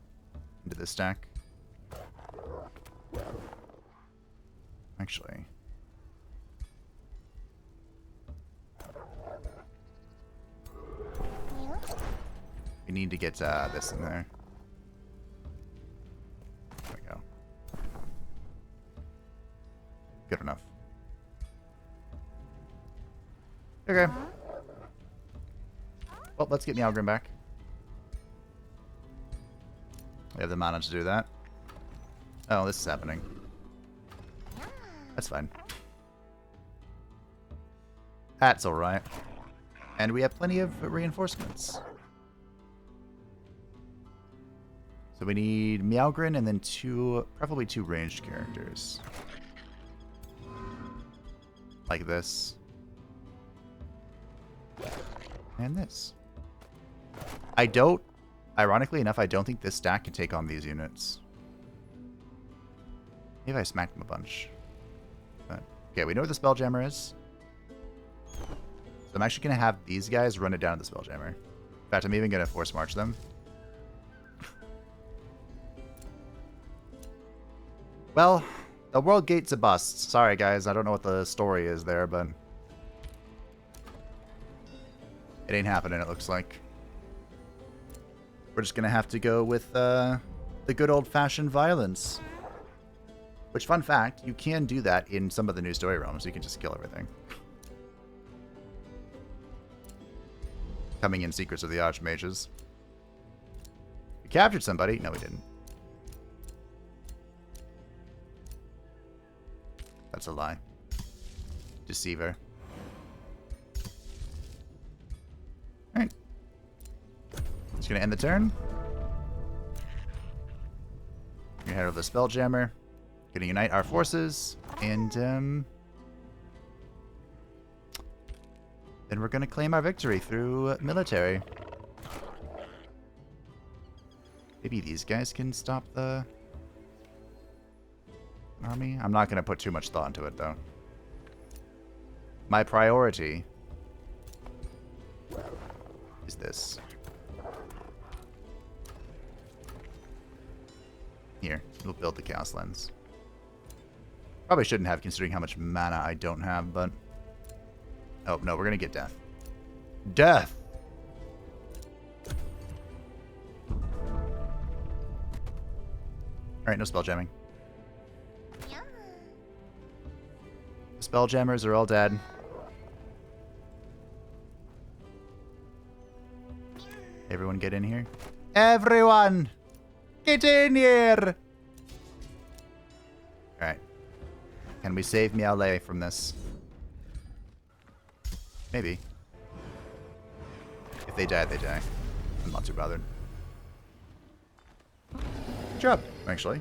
into the stack. Actually... We need to get this in there. There we go. Good enough. Okay. Well, let's get Meowgrin back. We have the mana to do that. Oh, this is happening. That's fine. That's alright. And we have plenty of reinforcements. So we need Meowgrin and then probably two ranged characters. Like this. And this. Ironically enough, I don't think this stack can take on these units. Maybe I smacked them a bunch. But, okay, we know where the Spelljammer is. So I'm actually going to have these guys run it down to the Spelljammer. In fact, I'm even going to Force March them. Well, the World Gate's a bust. Sorry, guys. I don't know what the story is there, but... It ain't happening, it looks like. We're just gonna have to go with the good old-fashioned violence. Which, fun fact, you can do that in some of the new story realms. You can just kill everything. Coming in Secrets of the Archmages. We captured somebody. No, we didn't. That's a lie. Deceiver. Alright. Just gonna end the turn. We're gonna head over the Spelljammer. Gonna unite our forces. And, then we're gonna claim our victory through military. Maybe these guys can stop the army? I'm not gonna put too much thought into it, though. My priority is this. Here, we'll build the Chaos Lens. Probably shouldn't have, considering how much mana I don't have, but... Oh, no, we're gonna get Death. Death! Alright, no spell jamming. Spelljammers are all dead. Everyone get in here. Everyone! Get in here! Alright. Can we save Miaole from this? Maybe. If they die, they die. I'm not too bothered. Good job, actually.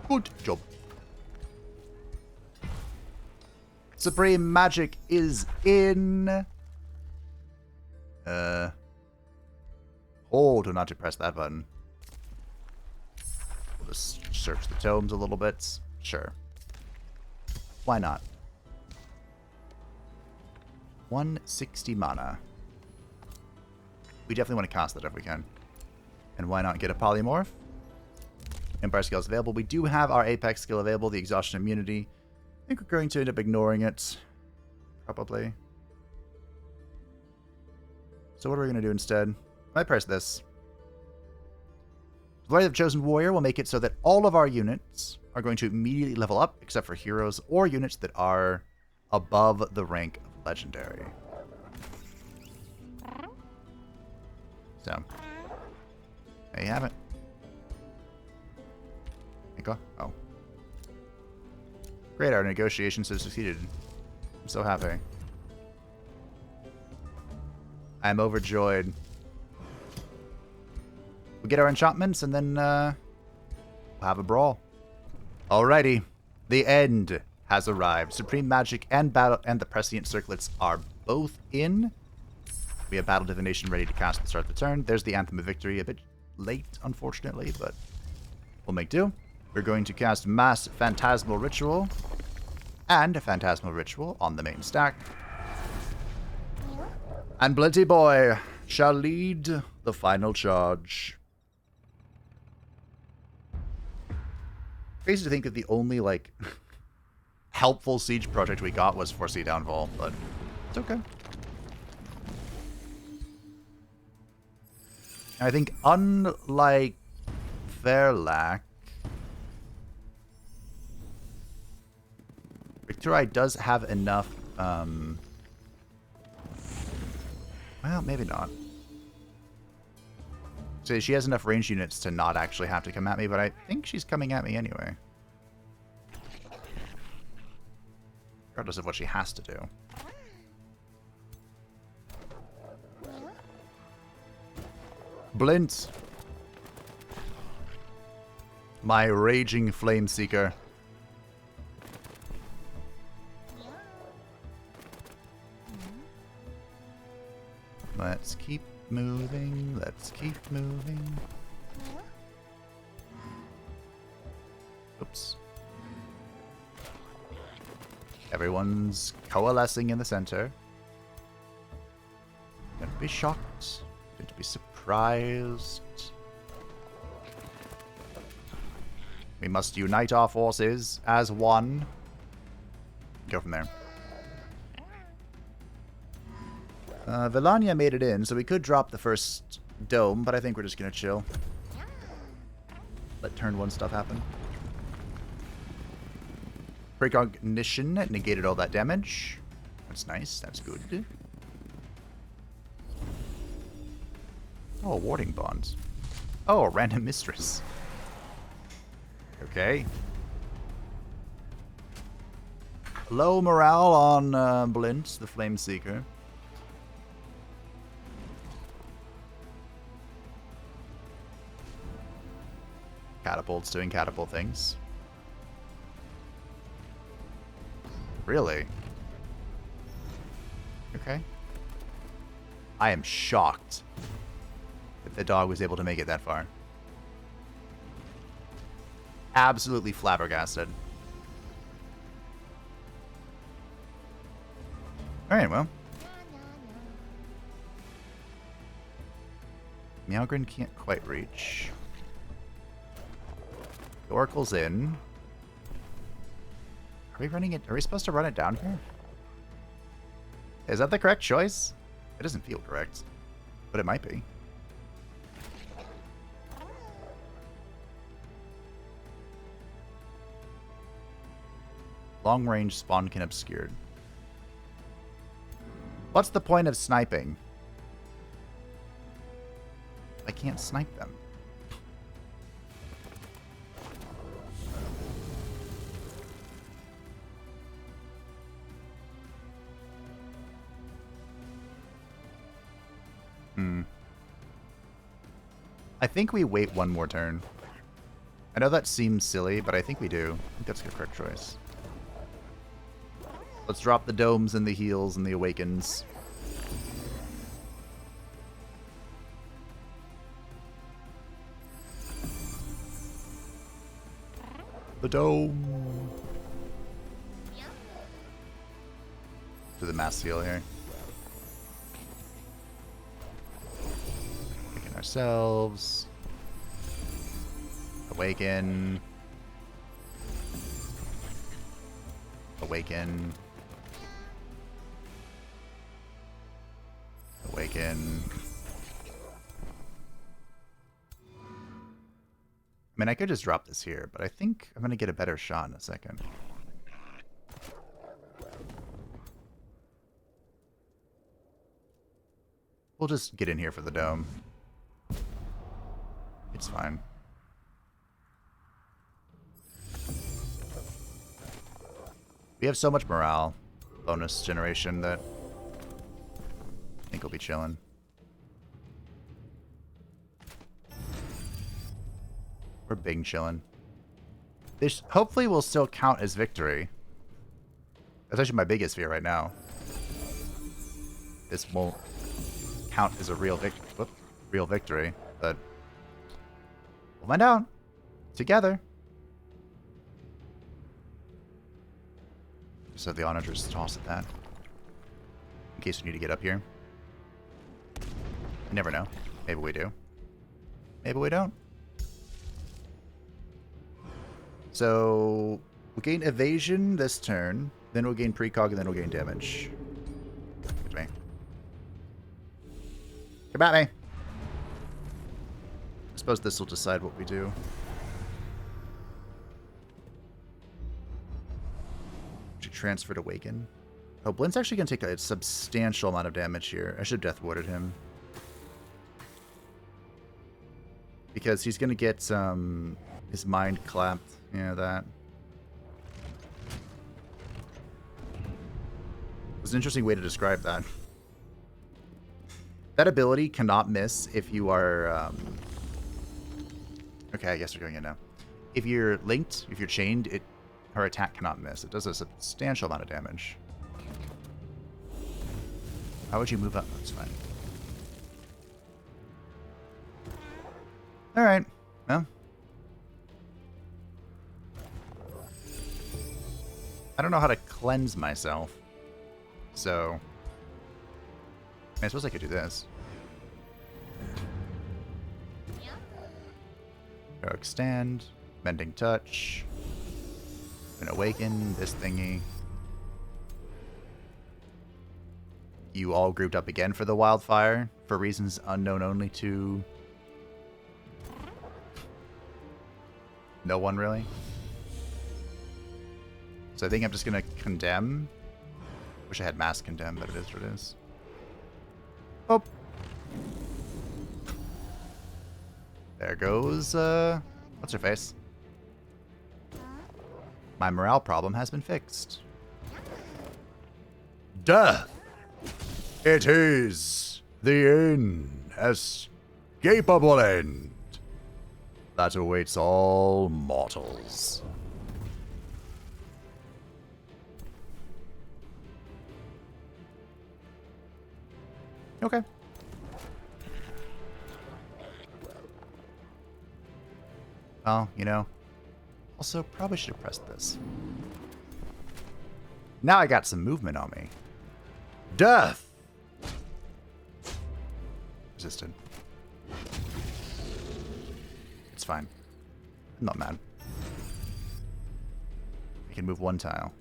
Good job. Supreme Magic is in. Hold to not to press that button. We'll just search the tomes a little bit. Sure. Why not? 160 mana. We definitely want to cast that if we can. And why not get a polymorph? Empire skill is available. We do have our Apex skill available, the Exhaustion Immunity. I think we're going to end up ignoring it. Probably. So what are we going to do instead? I press this. The Light of the Chosen Warrior will make it so that all of our units are going to immediately level up, except for heroes or units that are above the rank of Legendary. So, there you have it. Oh. Great, our negotiations have succeeded. I'm so happy. I'm overjoyed. We'll get our enchantments and then we'll have a brawl. Alrighty. The end has arrived. Supreme Magic and Battle and the Prescient Circlets are both in. We have Battle Divination ready to cast to start the turn. There's the Anthem of Victory. A bit late, unfortunately, but we'll make do. We're going to cast Mass Phantasmal Ritual and a Phantasmal Ritual on the main stack. And Blinty Boy shall lead the final charge. Crazy to think that the only, like, helpful siege project we got was Foresee Downfall, but it's okay. I think, unlike Werlac, Ryc'Turi does have enough, well, maybe not. So she has enough range units to not actually have to come at me, but I think she's coming at me anyway. Regardless of what she has to do. Blint. My raging Flameseeker. Let's keep moving. Let's keep moving. Oops. Everyone's coalescing in the center. Don't be shocked. Don't be surprised. We must unite our forces as one. Go from there. Villania made it in, so we could drop the first dome, but I think we're just going to chill. Let turn one stuff happen. Precognition negated all that damage. That's nice. That's good. Oh, warding bonds. Oh, a random mistress. Okay. Low morale on Blint, the Flameseeker. Catapults doing catapult things. Really? Okay. I am shocked that the dog was able to make it that far. Absolutely flabbergasted. Alright, well. Meowgrin can't quite reach. The Oracle's in. Are we running it? Are we supposed to run it down here? Is that the correct choice? It doesn't feel correct, but it might be. Long range spawnkin obscured. What's the point of sniping? I can't snipe them. I think we wait one more turn. I know that seems silly, but I think we do. I think that's the correct choice. Let's drop the domes and the heals and the awakens. The dome. Do the mass heal here. Awaken ourselves. Awaken. Awaken. Awaken. I mean, I could just drop this here, but I think I'm going to get a better shot in a second. We'll just get in here for the dome. It's fine. We have so much morale bonus generation that I think we'll be chilling. We're big chilling. This hopefully will still count as victory. That's actually my biggest fear right now. This won't count as a real victory, but we'll find out together. Just have the onagers toss at that. In case we need to get up here. You never know. Maybe we do. Maybe we don't. So we'll gain evasion this turn, then we'll gain precog, and then we'll gain damage. Look at me. Come at me. I suppose this will decide what we do. Should transfer to Awaken. Oh, Blint's actually going to take a substantial amount of damage here. I should have Death Warded him. Because he's going to get his mind clapped. Yeah, that. It was an interesting way to describe that. That ability cannot miss if you are... Okay, I guess we're going in now. If you're linked, if you're chained, her attack cannot miss. It does a substantial amount of damage. How would you move up? That's fine. Alright. Well. I don't know how to cleanse myself. So... I suppose I could do this. Heroic Stand. Mending Touch. And Awaken this thingy. You all grouped up again for the wildfire. For reasons unknown only to... no one, really. So I think I'm just going to condemn. Wish I had mass condemn, but it is what it is. Oh. There goes, what's her face? My morale problem has been fixed. Death! It is the inescapable end that awaits all mortals. Okay. Well, you know, also probably should have pressed this. Now I got some movement on me. Death! Resisted. It's fine. I'm not mad. I can move one tile.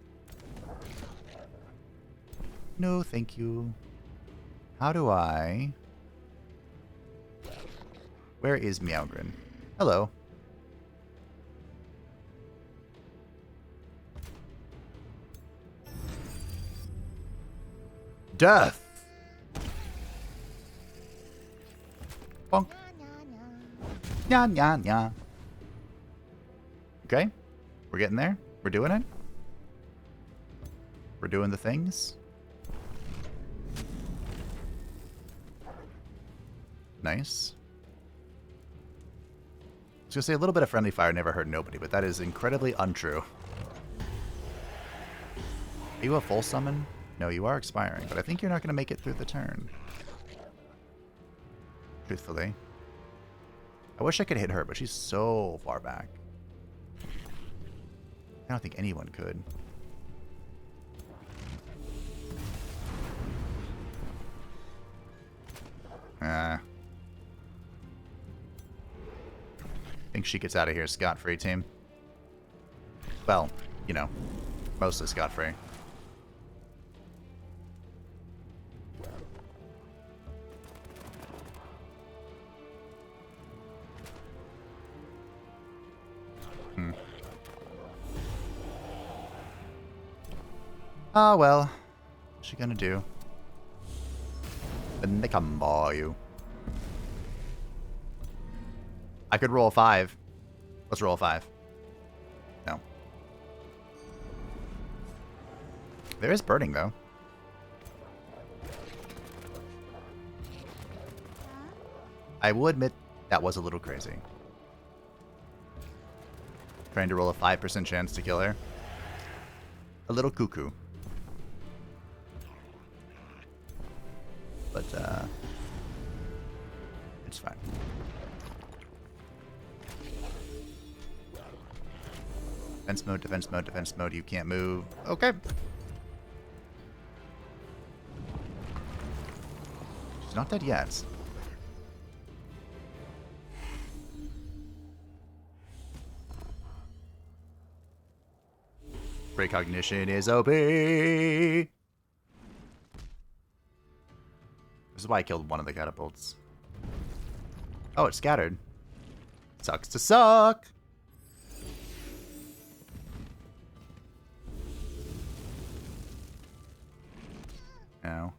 No, thank you. How do I... Where is Meowgrin? Hello. Death! Bonk. Nya, nya, nya. Okay. We're getting there. We're doing it. We're doing the things. Nice. I was going to say a little bit of friendly fire never hurt nobody, but that is incredibly untrue. Are you a full summon? No, you are expiring, but I think you're not going to make it through the turn. Truthfully. I wish I could hit her, but she's so far back. I don't think anyone could. I think she gets out of here scot-free, team. Well, you know, mostly scot-free. Ah, well. What's she gonna do? Then they come by you. I could roll a 5. Let's roll a 5. No. There is burning, though. I will admit that was a little crazy. Trying to roll a 5% chance to kill her. A little cuckoo. But, it's fine. Defense mode, defense mode, defense mode. You can't move. Okay. She's not dead yet. Precognition is OP. This is why I killed one of the catapults. Oh, it's scattered. Sucks to suck. No.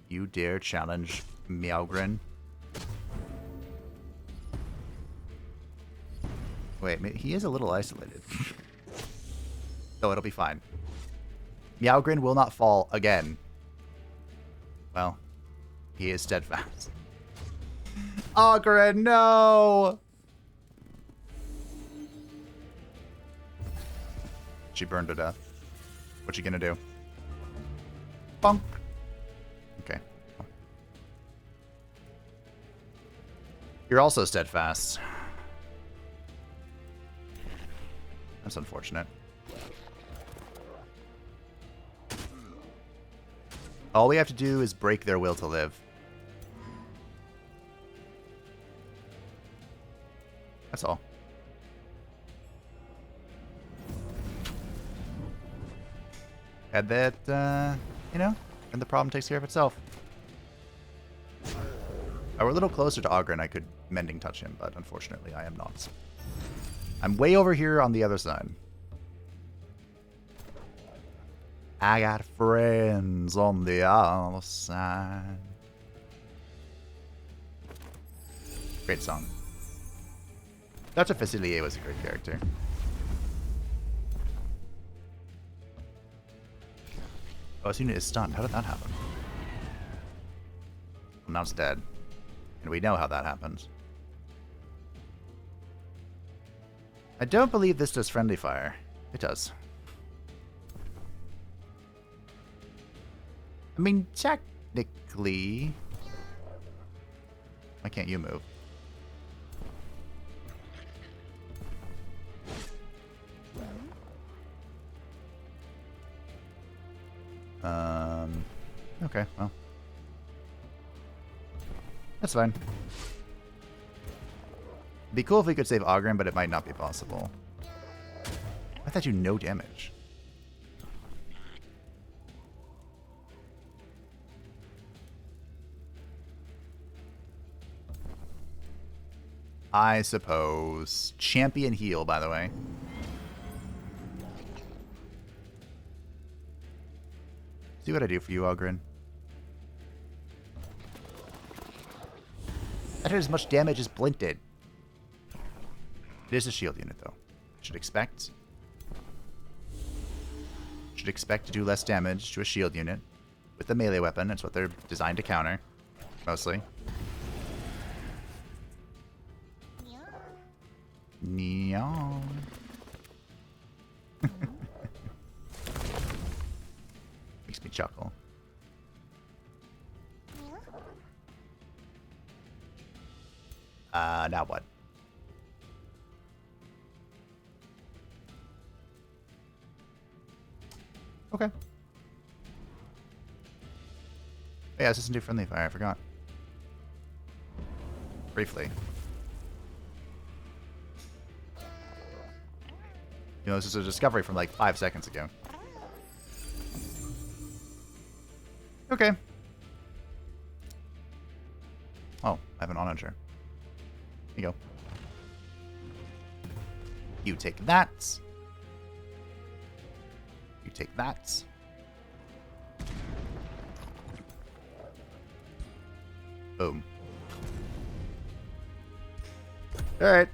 You dare challenge Meowgren? Wait, he is a little isolated. So it'll be fine. Meowgren will not fall again. Well, he is steadfast. Ogren, no! She burned to death. What's she gonna do? Bonk. Okay. You're also steadfast. That's unfortunate. All we have to do is break their will to live. That's all. And that, you know, and the problem takes care of itself. I were a little closer to Ogren, I could mending touch him, but unfortunately I am not. I'm way over here on the other side. I got friends on the other side. Great song. Dr. Facilier was a great character. Oh, this unit is stunned. How did that happen? Well, now it's dead. And we know how that happens. I don't believe this does friendly fire. It does. I mean, technically... Why can't you move? Okay, well. That's fine. It'd be cool if we could save Ogren, but it might not be possible. I thought you no damage. I suppose. Champion heal, by the way. See what I do for you, Ogren. That did as much damage as Blint did. It is a shield unit, though. Should expect to do less damage to a shield unit with a melee weapon. That's what they're designed to counter, mostly. Neon. Makes me chuckle. Now what? Okay. Yeah, this isn't too friendly fire, I forgot. Briefly. You know, this is a discovery from like 5 seconds ago. Okay. Oh, I have an onager. Here you go. You take that. You take that. Boom. Alright.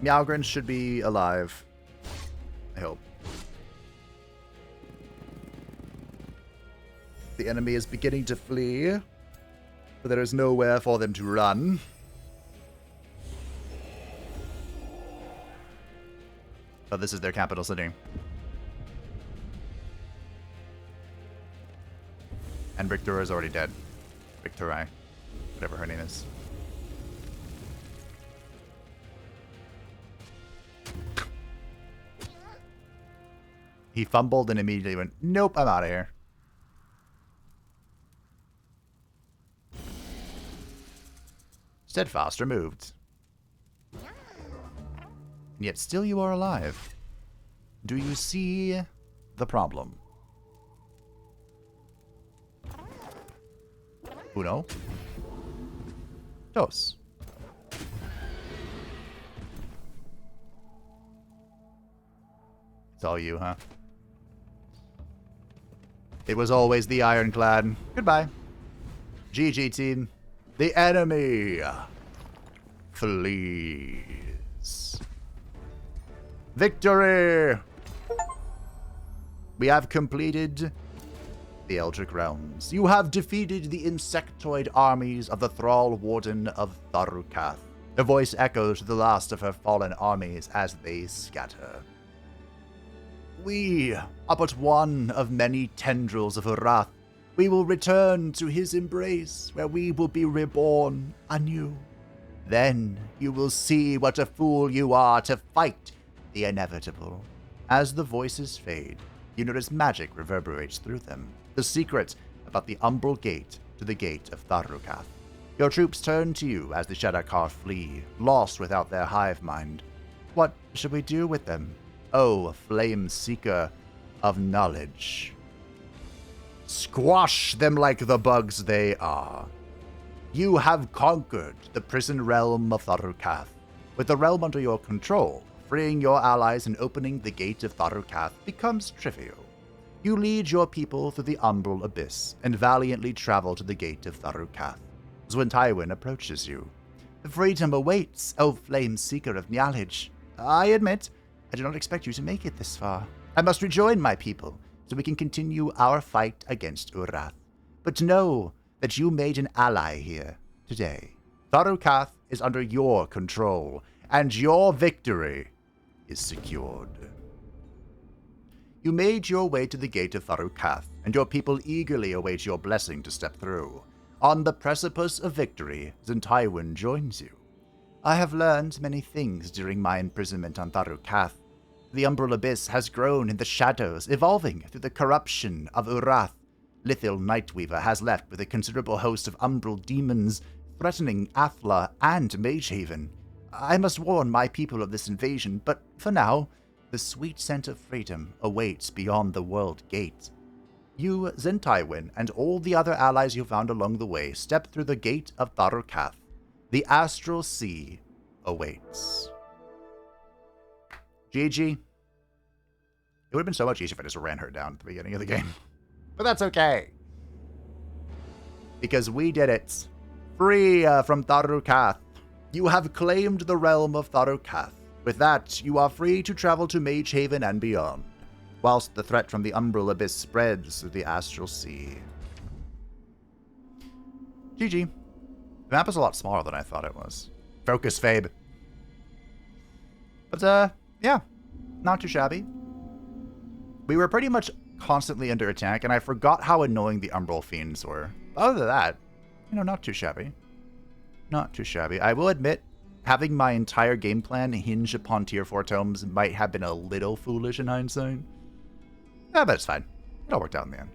Meowgren should be alive. I hope. The enemy is beginning to flee, but there is nowhere for them to run. But this is their capital city. And Ryc'Turi is already dead. Ryc'Turi. Whatever her name is. He fumbled and immediately went, nope, I'm out of here. Steadfast removed. And yet still you are alive. Do you see the problem? Uno. Dos. It's all you, huh? It was always the Ironclad. Goodbye. GG, team. The enemy flees. Victory! We have completed the Eldritch Realms. You have defeated the insectoid armies of the Thrallwarden of Tharru'Cath. Her voice echoes to the last of her fallen armies as they scatter. We are but one of many tendrils of Wrath. We will return to his embrace, where we will be reborn anew. Then you will see what a fool you are to fight the inevitable. As the voices fade, you notice magic reverberates through them. The secret about the umbral gate to the gate of Tharru'Cath. Your troops turn to you as the Shadowcar flee, lost without their hive mind. What should we do with them? Oh, Flameseeker of knowledge. Squash them like the bugs they are. You have conquered the prison realm of Tharru'Cath. With the realm under your control, freeing your allies and opening the gate of Tharru'Cath becomes trivial. You lead your people through the umbral abyss and valiantly travel to the gate of Tharru'Cath. When Tywin approaches you, the freedom awaits, O Flameseeker of knowledge. I admit, I do not expect you to make it this far. I must rejoin my people, so we can continue our fight against Urath. But know that you made an ally here today. Tharru'Cath is under your control, and your victory is secured. You made your way to the gate of Tharru'Cath, and your people eagerly await your blessing to step through. On the precipice of victory, Tywin joins you. I have learned many things during my imprisonment on Tharru'Cath. The umbral abyss has grown in the shadows, evolving through the corruption of Urath. Lithil Nightweaver has left with a considerable host of umbral demons, threatening Athla and Magehaven. I must warn my people of this invasion, but for now, the sweet scent of freedom awaits beyond the world gate. You, Tywin, and all the other allies you found along the way step through the gate of Tharru'Cath. The Astral Sea awaits. GG. It would have been so much easier if I just ran her down at the beginning of the game. But that's okay. Because we did it. Free from Tharru'Cath. You have claimed the realm of Tharru'Cath. With that, you are free to travel to Mage Haven and beyond, whilst the threat from the Umbral Abyss spreads through the Astral Sea. GG. The map is a lot smaller than I thought it was. Focus, Fabe. But, yeah. Not too shabby. We were pretty much constantly under attack, and I forgot how annoying the Umbral Fiends were. Other than that, you know, not too shabby. Not too shabby. I will admit, having my entire game plan hinge upon tier 4 tomes might have been a little foolish in hindsight. Yeah, but it's fine. It all worked out in the end.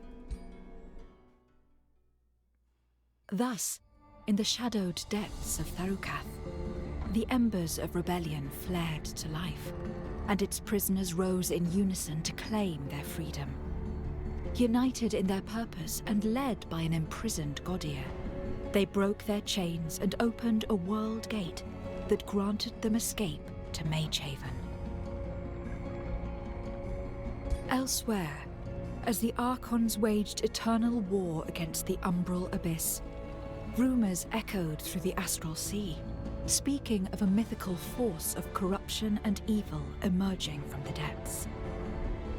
Thus, in the shadowed depths of Tharru'Cath, the embers of rebellion flared to life, and its prisoners rose in unison to claim their freedom. United in their purpose and led by an imprisoned Godir, they broke their chains and opened a world gate that granted them escape to Mage Haven. Elsewhere, as the Archons waged eternal war against the Umbral Abyss, rumors echoed through the Astral Sea, speaking of a mythical force of corruption and evil emerging from the depths.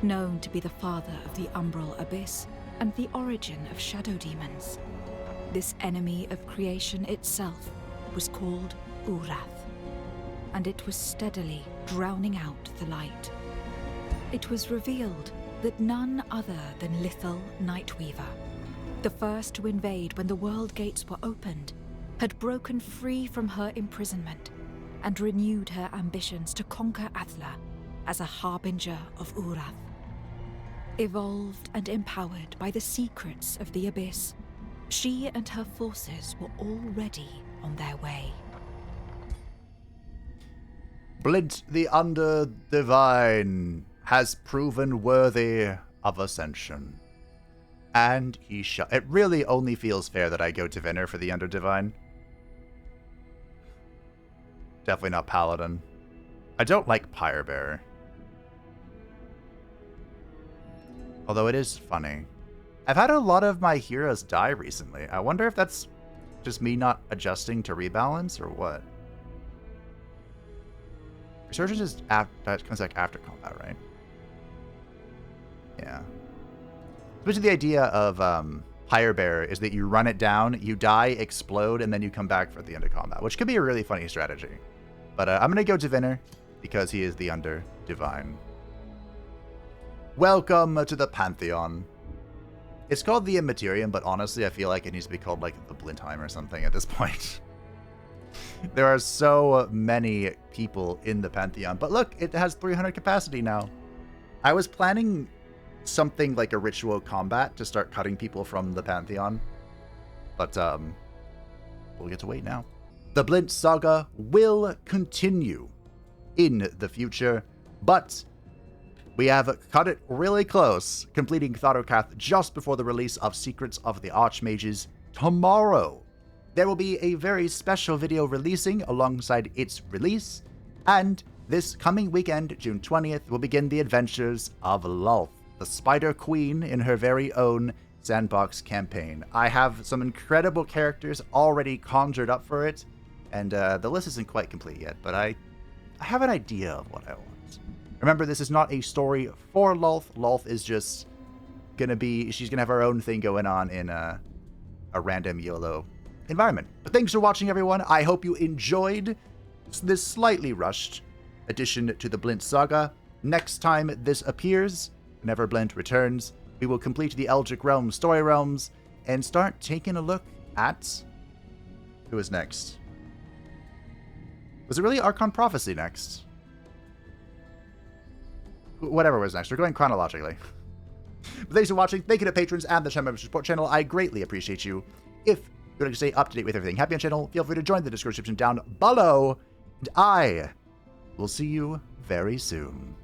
Known to be the father of the Umbral Abyss and the origin of shadow demons, this enemy of creation itself was called Urath, and it was steadily drowning out the light. It was revealed that none other than Lithal Nightweaver, the first to invade when the world gates were opened, had broken free from her imprisonment and renewed her ambitions to conquer Athla as a harbinger of Urath. Evolved and empowered by the secrets of the Abyss, she and her forces were already on their way. Blint the Under-Divine has proven worthy of ascension. And he shall. It really only feels fair that I go Diviner for the Under-Divine. Definitely not Paladin. I don't like Pyrebearer. Although it is funny. I've had a lot of my heroes die recently. I wonder if that's just me not adjusting to rebalance or what. Resurgence is that comes like after combat, right? Yeah. Especially the idea of Pyrebearer is that you run it down, you die, explode, and then you come back for the end of combat, which could be a really funny strategy. But I'm going to go Diviner because he is the Under-Divine. Welcome to the Pantheon. It's called the Immaterium, but honestly, I feel like it needs to be called like the Blintheim or something at this point. There are so many people in the Pantheon, but look, it has 300 capacity now. I was planning something like a ritual combat to start cutting people from the Pantheon, but we'll get to wait now. The Blint Saga will continue in the future, but we have cut it really close, completing Tharru'Cath just before the release of Secrets of the Archmages tomorrow. There will be a very special video releasing alongside its release, and this coming weekend, June 20th, will begin the adventures of Lulth, the Spider Queen in her very own sandbox campaign. I have some incredible characters already conjured up for it, and the list isn't quite complete yet, but I have an idea of what I want. Remember, this is not a story for Lulth. Lulth is just gonna be, she's gonna have her own thing going on in a random YOLO environment. But thanks for watching, everyone. I hope you enjoyed this slightly rushed addition to the Blint Saga. Next time this appears, whenever Blint returns, we will complete the Eldritch Realm story realms and start taking a look at who is next. Was it really Archon Prophecy next? Whatever was next. We're going chronologically. But thanks for watching. Thank you to patrons and the channel member support channel. I greatly appreciate you. If you'd like to stay up to date with everything happening on the channel, feel free to join the description down below. And I will see you very soon.